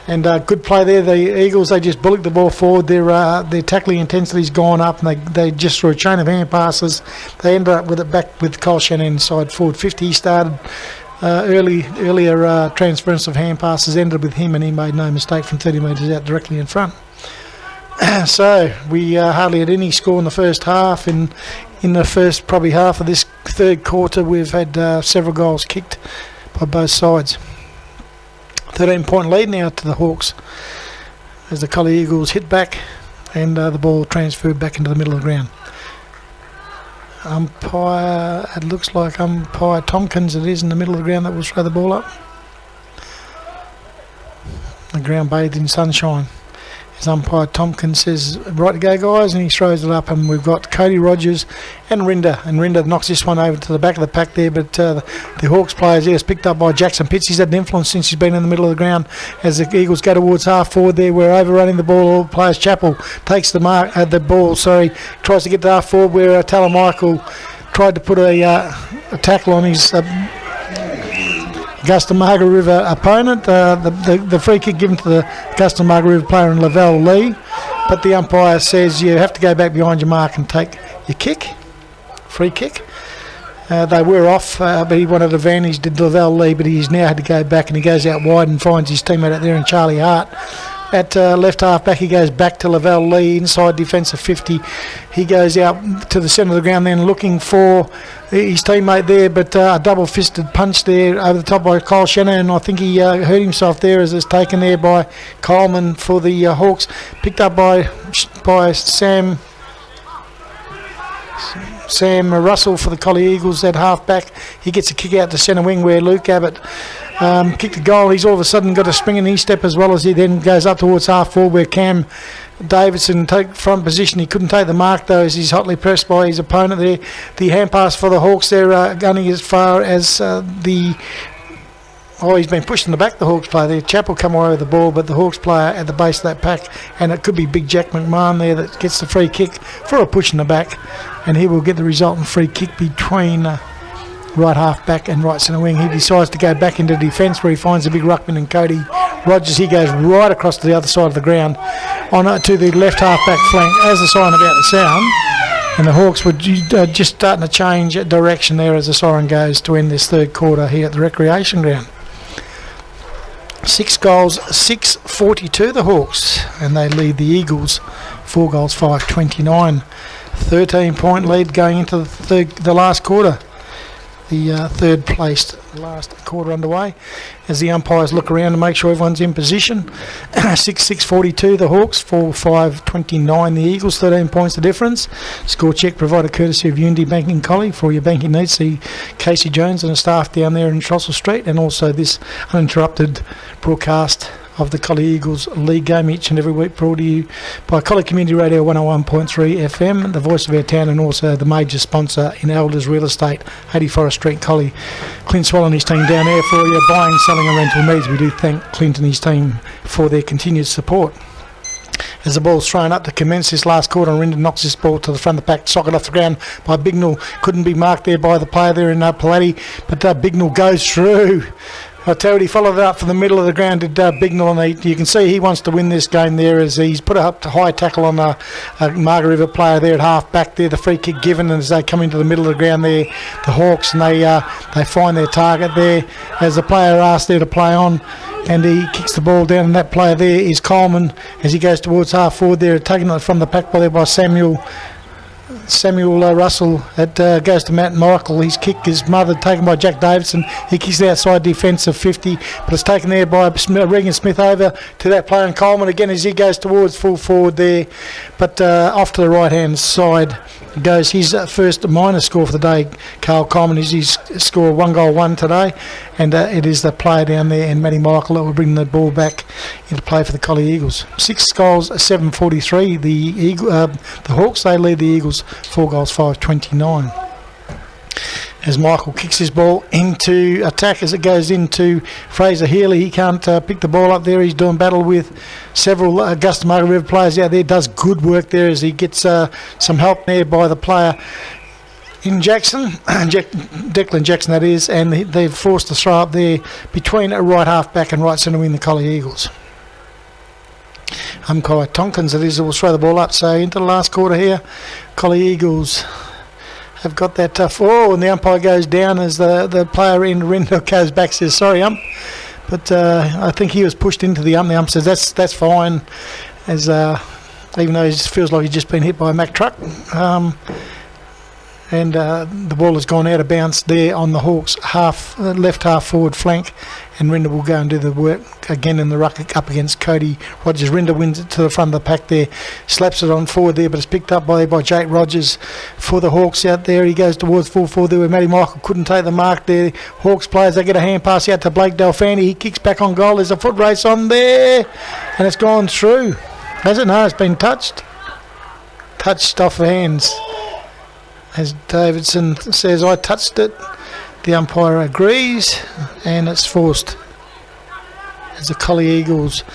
And good play there. The Eagles, they just bullock the ball forward. Their tackling intensity's gone up, and they just through a chain of hand passes. They ended up with it back with Kyle Shannon inside forward 50. He started earlier transference of hand passes ended with him, and he made no mistake from 30 metres out directly in front. So we hardly had any score in the first half. In the first probably half of this third quarter, we've had several goals kicked by both sides. 13-point lead now to the Hawks as the Collie Eagles hit back, and the ball transferred back into the middle of the ground. Umpire, it looks like umpire Tompkins it is in the middle of the ground that will throw the ball up. The ground bathed in sunshine. As umpire Tompkins says, right to go, guys, and he throws it up, and we've got Cody Rogers and Rinda. And Rinda knocks this one over to the back of the pack there, but the Hawks players there is picked up by Jackson Pitts. He's had an influence since he's been in the middle of the ground. As the Eagles go towards half forward there, we're overrunning the ball. All players. Chappell takes the ball, tries to get to half forward where Taylor Michael tried to put a tackle on his Augusta Margaret River opponent. The free kick given to the Augusta Margaret River player in Lavelle Lee, but the umpire says you have to go back behind your mark and take your kick, free kick. They were off, but he wanted advantage, did Lavelle Lee, but he's now had to go back, and he goes out wide and finds his teammate out there in Charlie Hart. At left half back, he goes back to Lavelle Lee, inside defensive 50. He goes out to the centre of the ground then looking for his teammate there, but a double-fisted punch there over the top by Kyle Shannon, and I think he hurt himself there as it's taken there by Coleman for the Hawks. Picked up by Sam Russell for the Collie Eagles at half back. He gets a kick out to centre wing where Luke Abbott kicked a goal. He's all of a sudden got a spring in his step as well, as he then goes up towards half forward where Cam Davidson take front position. He couldn't take the mark though as he's hotly pressed by his opponent there. The hand pass for the Hawks there going as far as he's been pushed in the back, the Hawks player there. Chappell come away with the ball, but the Hawks player at the base of that pack, and it could be Big Jack McMahon there that gets the free kick for a push in the back, and he will get the resultant free kick between right half back and right centre wing. He decides to go back into defence where he finds a big ruckman in Cody Rogers. He goes right across to the other side of the ground on to the left half back flank as the siren about to sound, and the Hawks were just starting to change direction there as the siren goes to end this third quarter here at the recreation ground. 6 goals, 6-42 the Hawks, and they lead the Eagles 4 goals, 5-29. 13-point lead going into the last quarter. The third placed last quarter underway as the umpires look around to make sure everyone's in position. 6-6-42 the Hawks, 4-5-29 the Eagles, 13 points the difference. Score check provided courtesy of Unity Banking Collie. For your banking needs, see Casey Jones and the staff down there in Trossel Street, and also this uninterrupted broadcast of the Collie Eagles League game each and every week brought to you by Collie Community Radio 101.3 FM, the voice of our town, and also the major sponsor in Elders Real Estate, 80 Forest Street, Collie. Clint Swell and his team down there for your buying, selling and rental needs. We do thank Clint and his team for their continued support. As the ball's thrown up to commence this last quarter, and Rinda knocks this ball to the front of the pack, socket off the ground by Bignell. Couldn't be marked there by the player there in Palatti, but Bignell goes through. I tell you, he followed it up from the middle of the ground to Bignell, and you can see he wants to win this game there as he's put up to high tackle on a Margaret River player there at half back there. The free kick given, and as they come into the middle of the ground there, the Hawks, and they find their target there as the player asked there to play on, and he kicks the ball down, and that player there is Coleman as he goes towards half forward there, taken it from the pack by Samuel Russell. It goes to Matt Michael. His kick is mothered, taken by Jack Davidson. He kicks the outside defence of 50, but it's taken there by Regan Smith over to that player, and Coleman again as he goes towards full forward there, but off to the right hand side goes his first minor score for the day. Carl Coleman is his score 1 goal 1 today, and it is the player down there and Matty Michael that will bring the ball back into play for the Collie Eagles. 6 goals 7-43 the Hawks, they lead the Eagles 4 goals 5-29. As Michael kicks his ball into attack as it goes into Fraser Healy. He can't pick the ball up there. He's doing battle with several Augusta Margaret River players out there. Does good work there as he gets some help there by the player in Jackson, Declan Jackson that is, and they've forced the throw up there between a right half back and right centre wing the Collie Eagles. Umpire Tompkins it is, will throw the ball up. So into the last quarter here, Collie Eagles have got that tough. And the umpire goes down as the player in Rindo goes back, says sorry ump, but I think he was pushed into the ump. The ump says that's fine, as even though he just feels like he's just been hit by a Mack truck. And the ball has gone out of bounds there on the Hawks left half forward flank, and Rinder will go and do the work again in the ruck up against Cody Rogers. Rinder wins it to the front of the pack there, slaps it on forward there, but it's picked up by Jake Rogers for the Hawks out there. He goes towards full forward there where Matty Michael couldn't take the mark there. Hawks players, they get a hand pass out to Blake Delfani. He kicks back on goal. There's a foot race on there, and it's gone through. Has it? No, it's been touched. Touched off the hands. As Davidson says, I touched it. The umpire agrees, and it's forced. As the Collie Eagles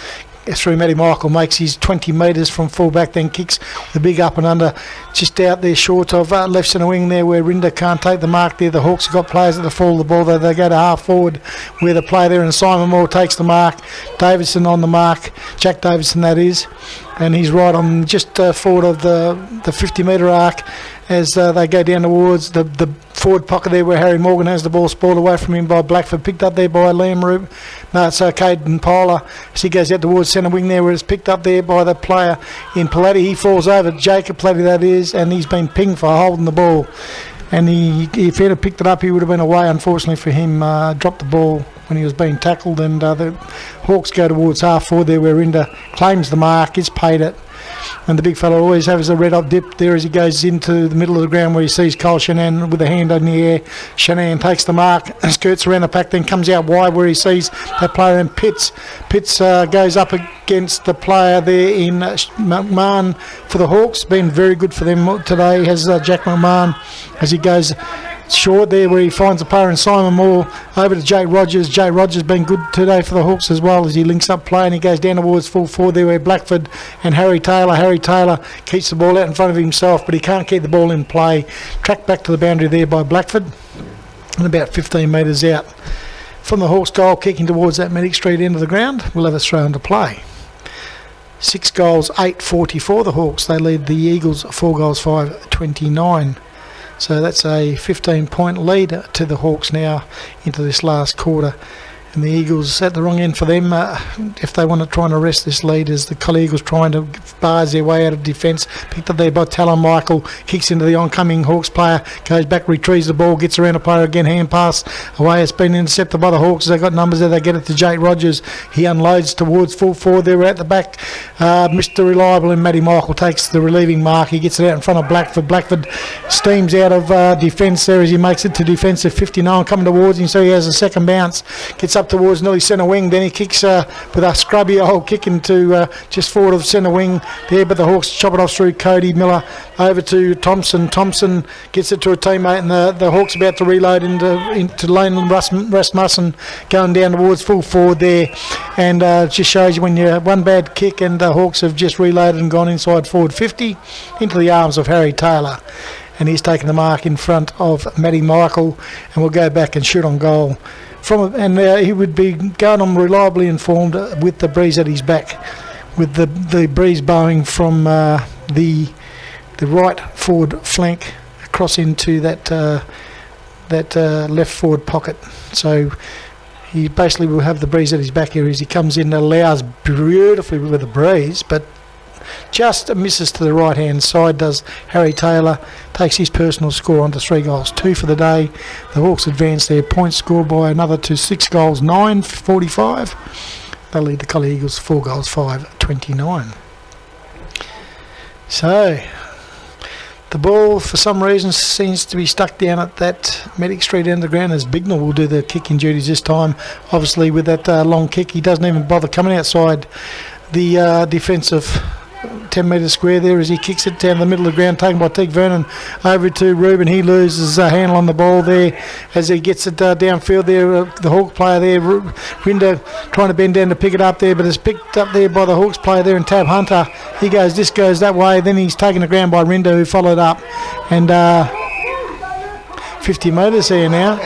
through Matty Michael makes his 20 metres from full back, then kicks the big up and under just out there short of left centre wing there where Rinder can't take the mark there. The Hawks have got players at the fall of the ball. They go to half forward where the play there, and Simon Moore takes the mark. Davidson on the mark, Jack Davidson that is, and he's right on just forward of the 50 metre arc as they go down towards the forward pocket there where Harry Morgan has the ball, spoiled away from him by Blackford, picked up there by Liam Roop. No, it's Caden Polar as he goes out towards centre wing there where it's picked up there by the player in Palatti. He falls over, Jacob Palatti that is, and he's been pinged for holding the ball. And if he'd have picked it up, he would have been away. Unfortunately for him, dropped the ball when he was being tackled, and the Hawks go towards half forward there where Rinder claims the mark, is paid it. And the big fella always has a red hot dip there as he goes into the middle of the ground where he sees Cole Shannon with a hand in the air. Shannon takes the mark, skirts around the pack, then comes out wide where he sees that player in Pitts. Pitts goes up against the player there in McMahon for the Hawks. Been very good for them today, has Jack McMahon, as he goes short there where he finds the player in Simon Moore over to Jay Rogers. Jay Rogers been good today for the Hawks as well as he links up play, and he goes down towards full forward there where Blackford and Harry Taylor keeps the ball out in front of himself, but he can't keep the ball in play. Tracked back to the boundary there by Blackford and about 15 metres out from the Hawks goal, kicking towards that Medic Street end of the ground. We'll have a throw into play. 6 goals, 8-44 the Hawks. They lead the Eagles 4 goals, 5-29. So that's a 15-point lead to the Hawks now into this last quarter. And the Eagles at the wrong end for them if they want to try and arrest this lead, as the Collie Eagles trying to bars their way out of defence. Picked up there by Talon Michael, kicks into the oncoming Hawks player, goes back, retrieves the ball, gets around a player again, hand pass away. It's been intercepted by the Hawks. They've got numbers there. They get it to Jake Rogers. He unloads towards full forward there at the back. Mr. Reliable and Matty Michael takes the relieving mark. He gets it out in front of Blackford. Blackford steams out of defence there as he makes it to defensive 59 coming towards him, so he has a second bounce. Gets up towards nearly centre wing, then he kicks with a scrubby old kick into just forward of centre wing there, but the Hawks chop it off through Cody Miller over to Thompson. Thompson gets it to a teammate, and the Hawks about to reload into Lane Rasmussen going down towards full forward there, and just shows you when you one bad kick and the Hawks have just reloaded and gone inside forward 50 into the arms of Harry Taylor, and he's taken the mark in front of Matty Michael, and will go back and shoot on goal. He would be going on reliably informed with the breeze at his back, with the breeze blowing from the right forward flank across into that left forward pocket. So he basically will have the breeze at his back here as he comes in. Allows beautifully with the breeze, but just misses to the right hand side does Harry Taylor. Takes his personal score onto 3 goals, 2 for the day. The Hawks advance their points score by another to 6 goals, 9-45. They lead the Collie Eagles 4 goals, 5-29. So the ball for some reason seems to be stuck down at that Medic Street end of the ground, as Bignell will do the kicking duties this time. Obviously with that long kick, he doesn't even bother coming outside the defensive 10 metre square there as he kicks it down the middle of the ground, taken by Teague Vernon over to Ruben. He loses a handle on the ball there as he gets it downfield there. The Hawks player there, Rinder, trying to bend down to pick it up there, but it's picked up there by the Hawks player there, and Tab Hunter. This goes that way, then he's taken the ground by Rinder, who followed up, and 50 metres here now.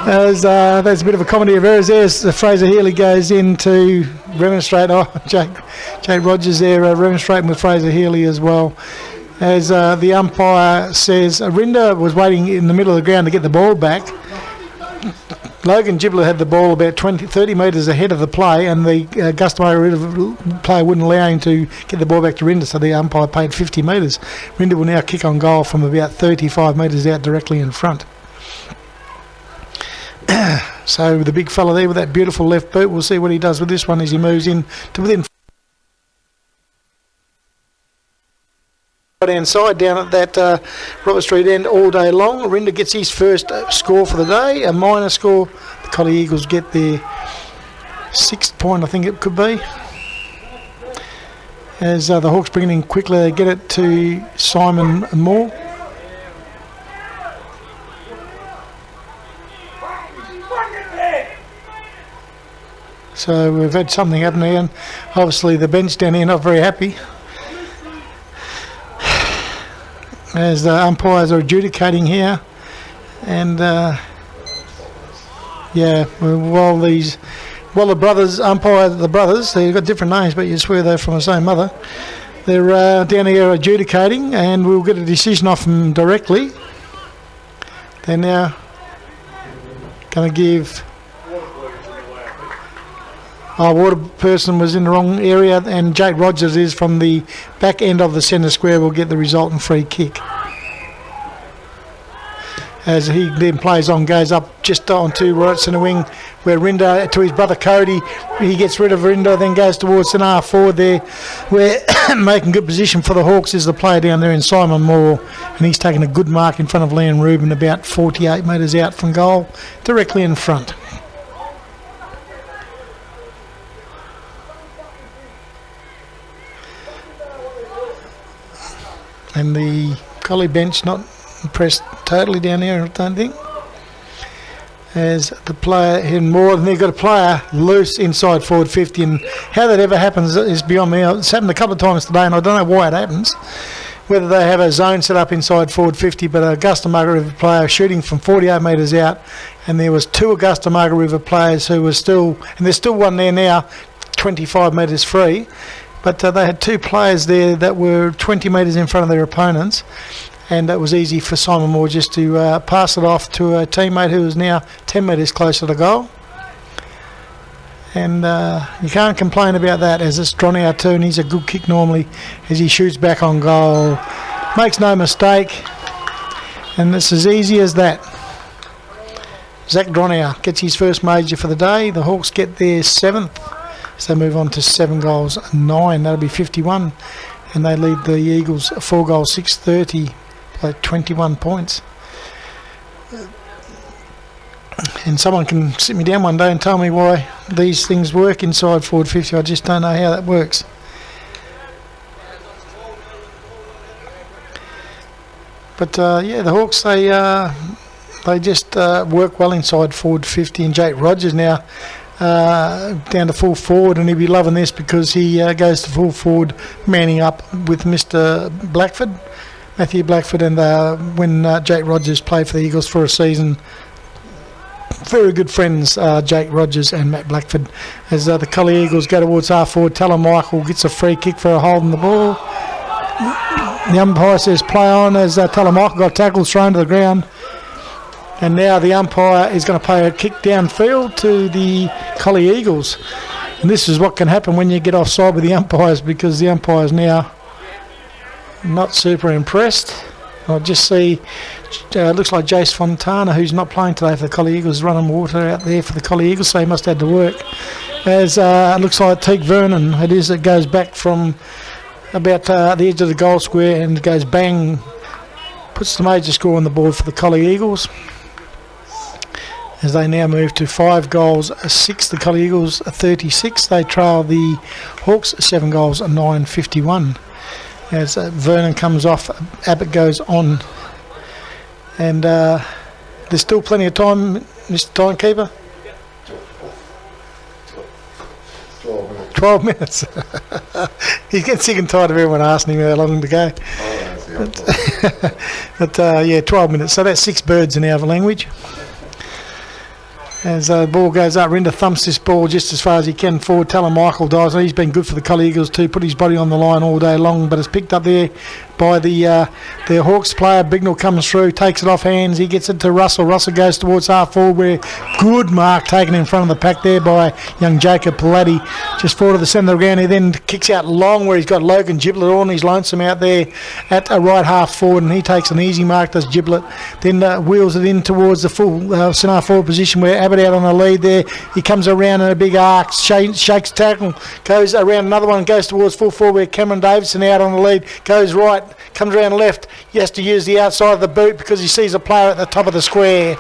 There's a bit of a comedy of errors. There's Fraser Healy goes in to remonstrate. Jake Rogers there remonstrating with Fraser Healy as well. As the umpire says, Rinder was waiting in the middle of the ground to get the ball back. Logan Gibbler had the ball about 30 metres ahead of the play, and the Gustavo player wouldn't allow him to get the ball back to Rinder, so the umpire paid 50 metres. Rinder will now kick on goal from about 35 metres out directly in front. So the big fella there with that beautiful left boot, we'll see what he does with this one as he moves in to within right hand side down at that Robert Street end all day long. Rinder gets his first score for the day, a minor score. The Collie Eagles get their 6th point, I think it could be. As the Hawks bring it in quickly, they get it to Simon Moore. So we've had something happen here, and obviously the bench down here not very happy. As the umpires are adjudicating here, and while the brothers umpire, they've got different names, but you swear they're from the same mother. They're down here adjudicating, and we'll get a decision off them directly. They're now going to give. Water person was in the wrong area, and Jake Rogers is from the back end of the centre square. Will get the resultant free kick. As he then plays on, goes up just onto right centre wing, where Rinder to his brother Cody. He gets rid of Rinder, then goes towards an half forward there, where making good position for the Hawks is the player down there in Simon Moore, and he's taken a good mark in front of Leon Rubin, about 48 metres out from goal, directly in front. And the Collie bench not impressed totally down here, I don't think. As the player in more, they've got a player loose inside forward 50, and how that ever happens is beyond me. It's happened a couple of times today, and I don't know why it happens. Whether they have a zone set up inside forward 50, but Augusta Margaret River player shooting from 48 metres out, and there was two Augusta Margaret River players who were still, and there's still one there now, 25 metres free. But they had two players there that were 20 metres in front of their opponents, and it was easy for Simon Moore just to pass it off to a teammate who was now 10 metres closer to goal. And you can't complain about that, as it's drawn out too, and he's a good kick normally as he shoots back on goal. Makes no mistake, and it's as easy as that. Zach Dronauer gets his first major for the day. The Hawks get their 7th. So they move on to 7 goals, 9. That'll be 51. And they lead the Eagles 4 goals, 6-30 by 21 points. And someone can sit me down one day and tell me why these things work inside forward 50. I just don't know how that works. But the Hawks, they just work well inside forward 50. And Jake Rogers now down to full forward, and he'll be loving this because he goes to full forward, manning up with Mr. Blackford, Matthew Blackford, and when Jake Rogers played for the Eagles for a season, very good friends, Jake Rogers and Matt Blackford. As the Collie Eagles go towards half forward, Talon Michael gets a free kick for a hold in the ball. The umpire says play on, as Talon Michael got tackled, thrown to the ground. And now the umpire is going to play a kick downfield to the Collie Eagles. And this is what can happen when you get offside with the umpires, because the umpire's now not super impressed. I just see, looks like Jace Fontana, who's not playing today for the Collie Eagles, running water out there for the Collie Eagles, so he must have had to work. As it looks like Teague Vernon, it goes back from about the edge of the goal square and goes bang, puts the major score on the board for the Collie Eagles. As they now move to 5 goals, 6. The Collie Eagles 36. They trail the Hawks 7 goals, 9-51. As Vernon comes off, Abbott goes on. And there's still plenty of time, Mr. Timekeeper. 12 minutes. He's getting sick and tired of everyone asking him how long to go. But 12 minutes. So that's 6 birds in our language. As the ball goes up, Rinder thumps this ball just as far as he can forward. Talon Michael dives. He's been good for the Collie Eagles too, put his body on the line all day long, but it's picked up there by the Hawks player. Bignell comes through, takes it off hands. He gets it to Russell. Russell goes towards half forward, where good mark taken in front of the pack there by young Jacob Palladdy. Just forward to the centre of the ground. He then kicks out long, where he's got Logan Giblett on. He's lonesome out there at a right half forward, and he takes an easy mark, does Giblett. Then wheels it in towards the full centre forward position, where Abbott David out on the lead there. He comes around in a big arc, shakes tackle, goes around another one, goes towards full forward where Cameron Davidson out on the lead, goes right, comes around left. He has to use the outside of the boot because he sees a player at the top of the square,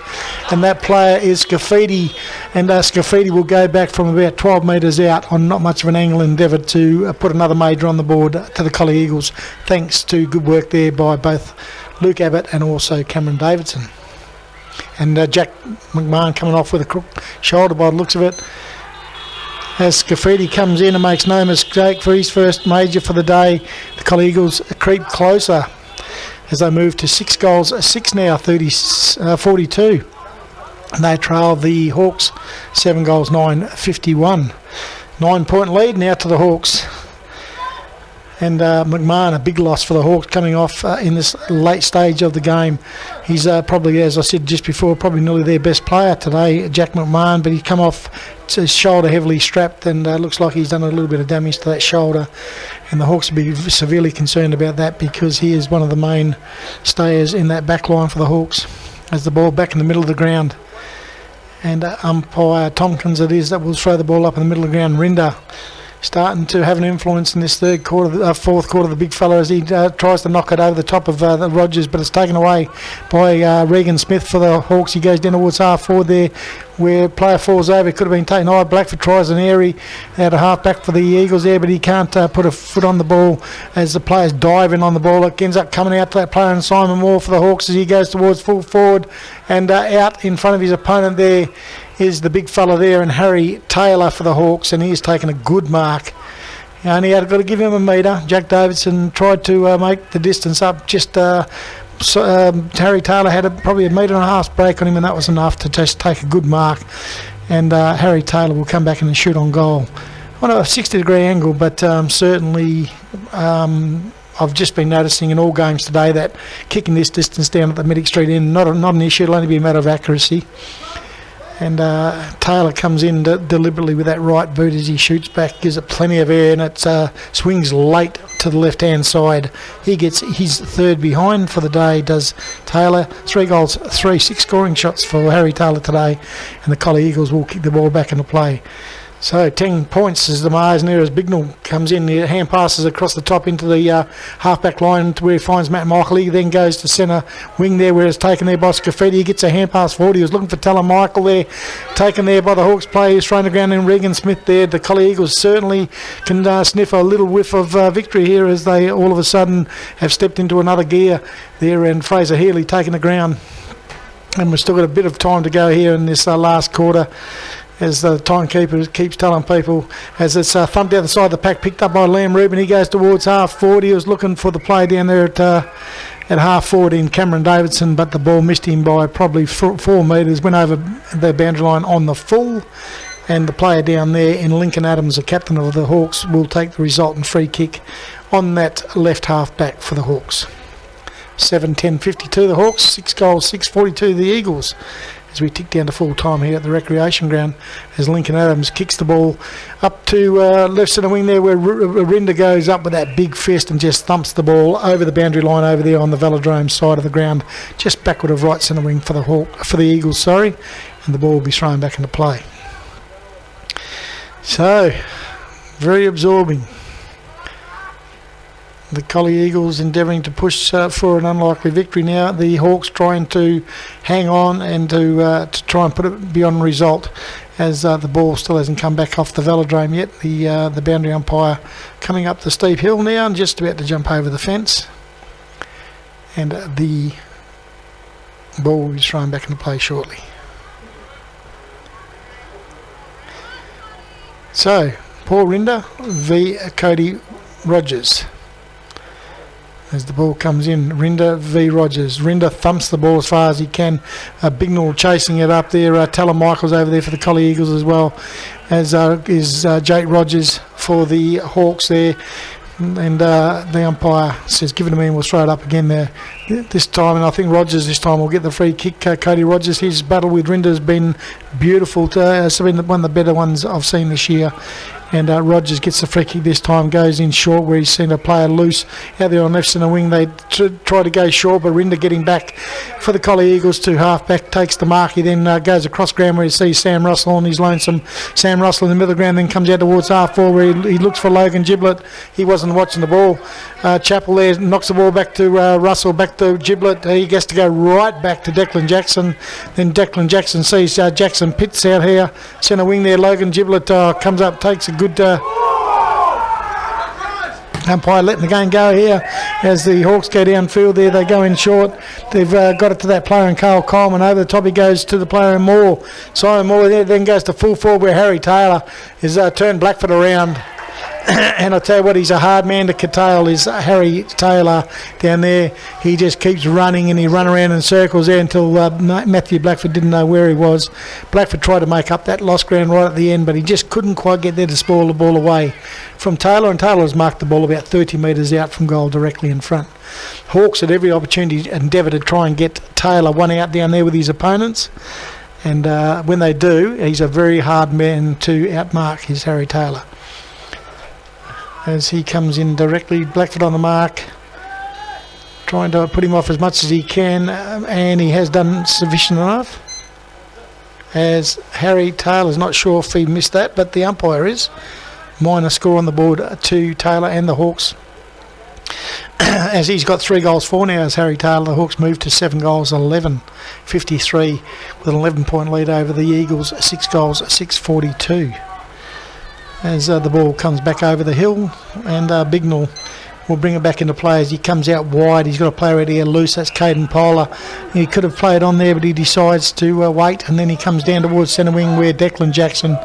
and that player is Scafidi, and Scafidi will go back from about 12 metres out on not much of an angle, endeavour to put another major on the board to the Collie Eagles, thanks to good work there by both Luke Abbott and also Cameron Davidson. And Jack McMahon coming off with a crook shoulder by the looks of it, as Scafidi comes in and makes no mistake for his first major for the day. The Collie Eagles creep closer as they move to 6 goals, 6 now, 42. And they trail the Hawks 7 goals, 9-51. 9-point lead now to the Hawks. And McMahon, a big loss for the Hawks coming off in this late stage of the game. He's probably, as I said just before, probably nearly their best player today, Jack McMahon, but he come off his shoulder heavily strapped, and looks like he's done a little bit of damage to that shoulder. And the Hawks will be severely concerned about that because he is one of the main stayers in that back line for the Hawks. As the ball back in the middle of the ground. And umpire Tompkins it is that will throw the ball up in the middle of the ground. Rinder starting to have an influence in this fourth quarter, the big fella, as he tries to knock it over the top of the Rogers, but it's taken away by Regan Smith for the Hawks. He goes down towards half forward there, where player falls over. It could have been taken. Blackford tries an airy out of half back for the Eagles there, but he can't put a foot on the ball as the players dive in on the ball. It ends up coming out to that player, and Simon Moore for the Hawks as he goes towards full forward, and out in front of his opponent there is the big fella there, and Harry Taylor for the Hawks, and he's taken a good mark. He only had got to give him a metre. Jack Davidson tried to make the distance up. Just Harry Taylor had probably a metre and a half break on him, and that was enough to just take a good mark. And Harry Taylor will come back in and shoot on goal on a 60-degree angle, but certainly I've just been noticing in all games today that kicking this distance down at the Medic Street end, not an issue. It'll only be a matter of accuracy. And Taylor comes in deliberately with that right boot as he shoots back, gives it plenty of air, and it swings late to the left-hand side. He gets his third behind for the day, does Taylor. 3 goals, 6 scoring shots for Harry Taylor today, and the Collie Eagles will kick the ball back into play. So 10 points as the Mars near as Bignell comes in. The hand passes across the top into the half-back line to where he finds Matt Michael. He then goes to centre wing there where it's taken there by Scafidi. He gets a hand pass forward. He was looking for Talon Michael there. Taken there by the Hawks player. He's thrown the ground in Regan Smith there. The Collie Eagles certainly can sniff a little whiff of victory here as they all of a sudden have stepped into another gear there, and Fraser Healy taking the ground. And we've still got a bit of time to go here in this last quarter, as the timekeeper keeps telling people, as it's thumped down the side of the pack, picked up by Liam Rubin. He goes towards half forward. He was looking for the play down there at half forward in Cameron Davidson, but the ball missed him by probably 4 metres, went over the boundary line on the full, and the player down there in Lincoln Adams, the captain of the Hawks, will take the resultant free kick on that left half back for the Hawks. 7-10-52 the Hawks, 6 goals, 6-42 the Eagles. As we tick down to full time here at the recreation ground, as Lincoln Adams kicks the ball up to left centre wing there, where Rinder goes up with that big fist and just thumps the ball over the boundary line over there on the Velodrome side of the ground, just backward of right centre wing for the Eagles, and the ball will be thrown back into play. So, very absorbing. The Collie Eagles endeavouring to push for an unlikely victory now. The Hawks trying to hang on and to try and put it beyond result, as the ball still hasn't come back off the Velodrome yet. The boundary umpire coming up the steep hill now and just about to jump over the fence. And the ball will be thrown back into play shortly. So, Paul Rinder v Cody Rogers. As the ball comes in, Rinder v Rogers. Rinder thumps the ball as far as he can. Bignell chasing it up there. Talon Michael's over there for the Collie Eagles as well, as is Jake Rogers for the Hawks there. And the umpire says, give it to me and we'll throw it up again there this time. And I think Rogers this time will get the free kick. Cody Rogers, his battle with Rinder has been beautiful. It's been one of the better ones I've seen this year. And Rogers gets the free kick this time, goes in short where he's seen a player loose out there on left centre wing. They try to go short, but Rinder getting back for the Collie Eagles to half back, takes the mark. He then goes across ground where he sees Sam Russell on his lonesome. Sam Russell in the middle of the ground, then comes out towards half forward where he looks for Logan Giblett. He wasn't watching the ball. Chappell there knocks the ball back to Russell, back to Giblett. He gets to go right back to Declan Jackson. Then Declan Jackson sees Jackson Pitts out here. Centre wing there, Logan Giblett comes up, takes a good umpire letting the game go here as the Hawks go downfield there. They go in short. They've got it to that player in Carl Coleman. Over the top he goes to the player in Moore. Simon Moore there then goes to full forward where Harry Taylor is turned Blackfoot around. And I tell you what, he's a hard man to curtail, is Harry Taylor down there. He just keeps running and he run around in circles there until Matthew Blackfoot didn't know where he was. Blackfoot tried to make up that lost ground right at the end, but he just couldn't quite get there to spoil the ball away from Taylor, and Taylor has marked the ball about 30 metres out from goal directly in front. Hawks had every opportunity endeavour to try and get Taylor one out down there with his opponents, and when they do, he's a very hard man to outmark, is Harry Taylor. As he comes in directly, Blackfoot on the mark, trying to put him off as much as he can, and he has done sufficient enough. As Harry Taylor's not sure if he missed that, but the umpire is. Minor score on the board to Taylor and the Hawks. As he's got 3 goals for now as Harry Taylor, the Hawks move to 7 goals, 11-53, with an 11-point lead over the Eagles, 6 goals, 6-42. As the ball comes back over the hill, and Bignell will bring it back into play as he comes out wide. He's got a player out here loose, that's Caden Polar. He could have played on there, but he decides to wait, and then he comes down towards centre wing where Declan Jackson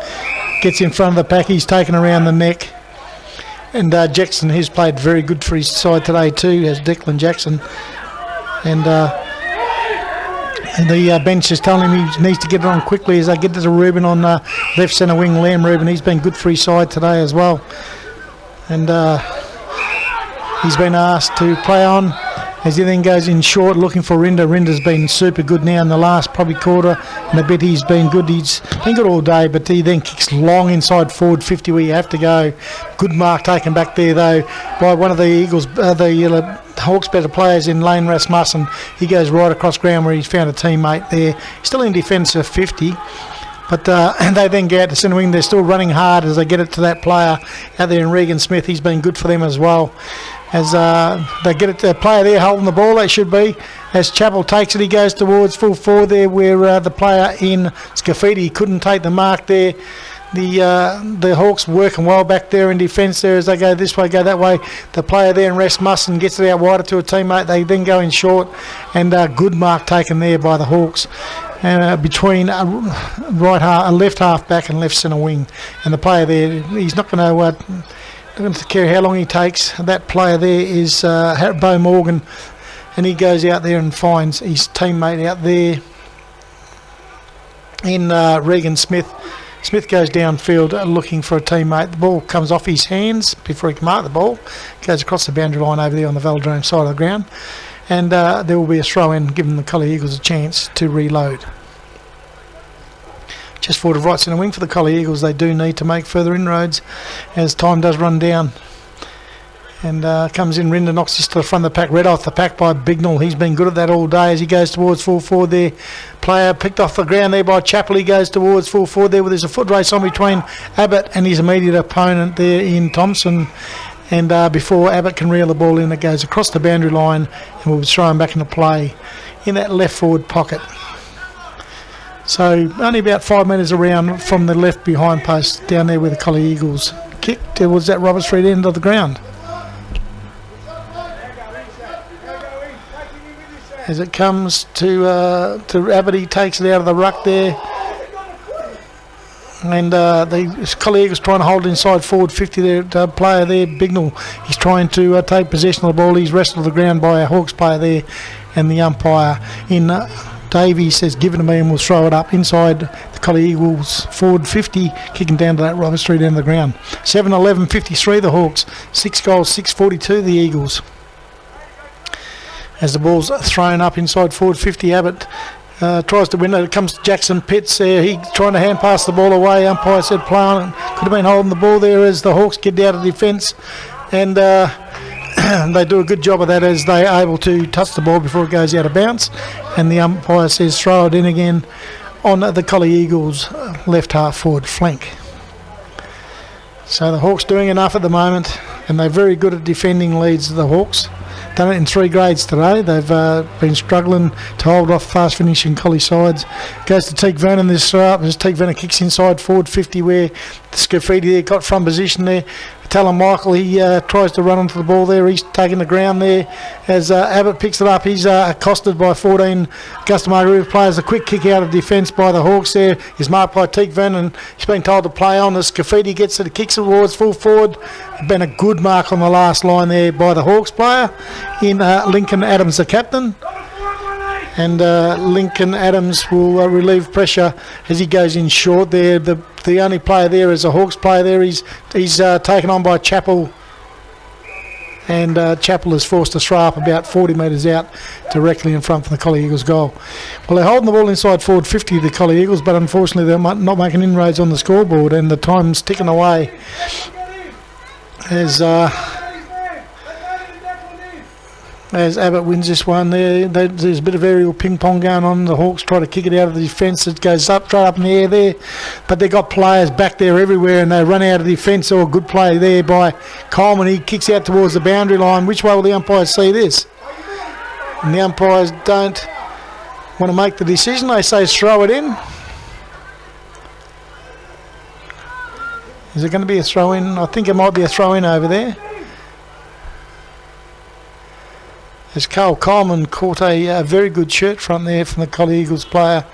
gets in front of the pack. He's taken around the neck, and Jackson has played very good for his side today too, as Declan Jackson. And the bench is telling him he needs to get it on quickly as they get to Reuben on left centre wing. Liam Reuben, he's been good for his side today as well. And he's been asked to play on as he then goes in short looking for Rinder. Rinder's been super good now in the last probably quarter and a bit. He's been good. He's been good all day, but he then kicks long inside forward 50 where you have to go. Good mark taken back there though by one of the Eagles, the Hawks better players in Lane Rasmussen. He goes right across ground where he's found a teammate there. Still in defence of 50. But and they then get out to centre wing. They're still running hard as they get it to that player out there in Regan Smith. He's been good for them as well. As they get it to the player there holding the ball, they should be. As Chappell takes it, he goes towards full forward there where the player in Scafidi couldn't take the mark there. The Hawks working well back there in defence there as they go this way, go that way. The player there in Rasmussen gets it out wider to a teammate. They then go in short, and good mark taken there by the Hawks. Between left half back and left centre wing, and the player there, he's not going to care how long he takes. That player there is Bo Morgan, and he goes out there and finds his teammate out there in Regan Smith. Smith goes downfield looking for a teammate. The ball comes off his hands before he can mark the ball. Goes across the boundary line over there on the velodrome side of the ground. And there will be a throw-in, giving the Collie Eagles a chance to reload. Just forward of right centre wing for the Collie Eagles. They do need to make further inroads as time does run down. And comes in, Rinder knocks this to the front of the pack, read off the pack by Bignell. He's been good at that all day as he goes towards full forward there. Player picked off the ground there by Chappell. He goes towards full forward there, where there's a foot race on between Abbott and his immediate opponent there in Thompson. And before Abbott can reel the ball in, it goes across the boundary line and will be thrown back into play in that left forward pocket. So only about 5 metres around from the left behind post down there where the Collie Eagles kicked towards that Robert Street end of the ground. As it comes to Abbott, he takes it out of the ruck there. And the Collie Eagles trying to hold inside forward 50 there, player there, Bignell. He's trying to take possession of the ball. He's wrestled to the ground by a Hawks player there, and the umpire in Davies says, give it to me and we'll throw it up inside the Collie Eagles forward 50, kicking down to that Robert Street end of the ground. 7-11-53 the Hawks, 6 goals, 6-42 the Eagles. As the ball's thrown up inside forward 50, Abbott tries to win it. It comes to Jackson Pitts there. He trying to hand pass the ball away. Umpire said play on. Could have been holding the ball there as the Hawks get out of defence. And they do a good job of that as they are able to touch the ball before it goes out of bounds. And the umpire says throw it in again on the Collie Eagles left half forward flank. So the Hawks doing enough at the moment, and they're very good at defending leads, the Hawks. Done it in 3 grades today. They've been struggling to hold off fast finishing Collie sides. Goes to Teague Vernon this throw up as Teague Vernon kicks inside forward 50 where Scafidi there got from position there. Talon Michael, he tries to run onto the ball there. He's taking the ground there as Abbott picks it up. He's accosted by 14 Augusta Margaret players. A quick kick out of defence by the Hawks there is marked by Teague Vernon. He's been told to play on as Scafidi gets it, kicks it towards full forward. Been a good mark on the last line there by the Hawks player in Lincoln Adams, the captain. And Lincoln Adams will relieve pressure as he goes in short there. The only player there is a Hawks player there. He's taken on by Chappell. And Chappell is forced to throw up about 40 metres out directly in front from the Collie Eagles goal. Well, they're holding the ball inside forward 50, the Collie Eagles, but unfortunately they're not making inroads on the scoreboard and the time's ticking away. As Abbott wins this one there, there's a bit of aerial ping-pong going on. The Hawks try to kick it out of the defence. It goes up, straight up in the air there. But they've got players back there everywhere and they run out of defence. Or a good play there by Coleman. He kicks out towards the boundary line. Which way will the umpires see this? And the umpires don't want to make the decision. They say throw it in. Is it going to be a throw-in? I think it might be a throw-in over there. As Carl Coleman caught a very good shirt front there from the Collie Eagles player,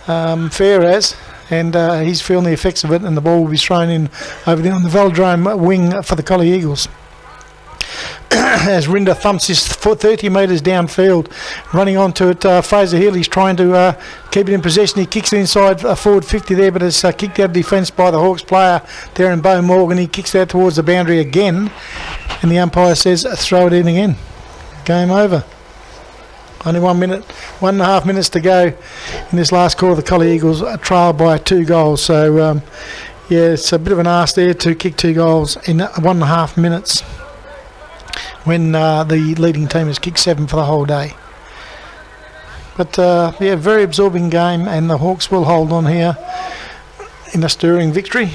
Faraz, and he's feeling the effects of it, and the ball will be thrown in over there on the Velodrome wing for the Collie Eagles. As Rinda thumps his foot 30 metres downfield, running onto it, Fraser Healy's trying to keep it in possession. He kicks it inside forward 50 there, but it's kicked out of defence by the Hawks player there in Bo Morgan. He kicks it out towards the boundary again, and the umpire says throw it in again. Game over. Only 1.5 minutes to go in this last quarter. The Collie Eagles are trailed by 2 goals. So, yeah, it's a bit of an arse there to kick 2 goals in 1.5 minutes when the leading team has kicked 7 for the whole day. But, yeah, very absorbing game, and the Hawks will hold on here in a stirring victory.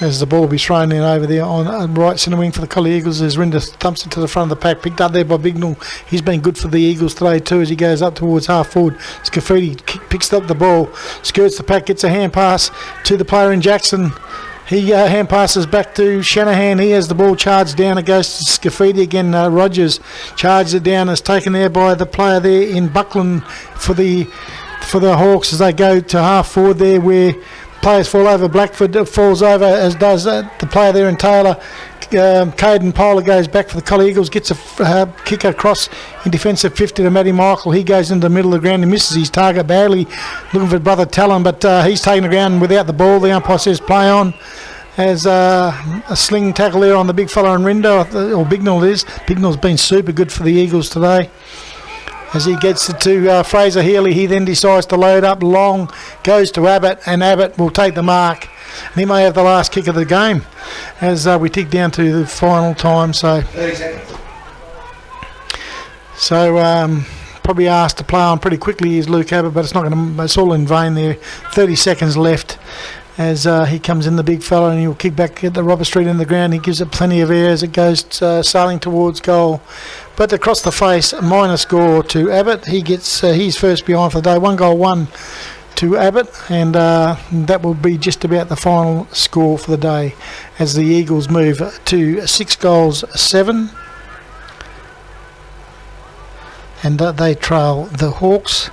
As the ball will be thrown in over there on right centre wing for the Collie Eagles as Rinda thumps it to the front of the pack. Picked up there by Bignell. He's been good for the Eagles today too as he goes up towards half forward. Scafidi picks up the ball, skirts the pack, gets a hand pass to the player in Jackson. He hand passes back to Shanahan. He has the ball charged down. It goes to Scafidi again. Rogers charges it down. It's taken there by the player there in Buckland for the Hawks as they go to half forward there where players fall over. Blackford falls over, as does the player there in Taylor. Caden Polar goes back for the Collie Eagles, gets a kick across in defensive 50 to Matty Michael. He goes into the middle of the ground. He misses his target badly, looking for brother Talon, but he's taking the ground without the ball. The umpire says play on. As a sling tackle there on the big fella in Rindo, or Bignell it is. Bignell's been super good for the Eagles today. As he gets it to Fraser Healy, he then decides to load up long, goes to Abbott, and Abbott will take the mark. And he may have the last kick of the game as we tick down to the final time. So, probably asked to play on pretty quickly is Luke Abbott, but it's all in vain there. 30 seconds left as he comes in, the big fella, and he'll kick back at the Robert Street in the ground. He gives it plenty of air as it goes sailing towards goal. But across the face, minor score to Abbott. He gets his first behind for the day. 1 goal, 1 to Abbott, and that will be just about the final score for the day as the Eagles move to 6 goals, 7. And they trail the Hawks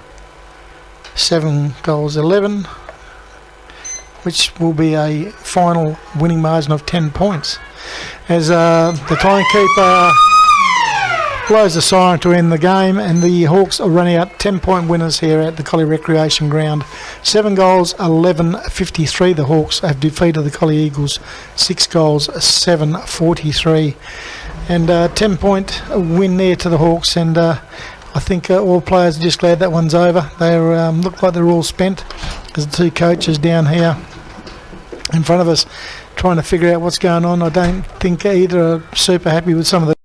7 goals, 11, which will be a final winning margin of 10 points. As the timekeeper blows the siren to end the game, and the Hawks are running out 10-point winners here at the Collie Recreation Ground. 7 goals, 11-53. The Hawks have defeated the Collie Eagles 6 goals, 7-43. And 10-point win there to the Hawks, and I think all players are just glad that one's over. They look like they're all spent. There's the two coaches down here in front of us trying to figure out what's going on. I don't think either are super happy with some of the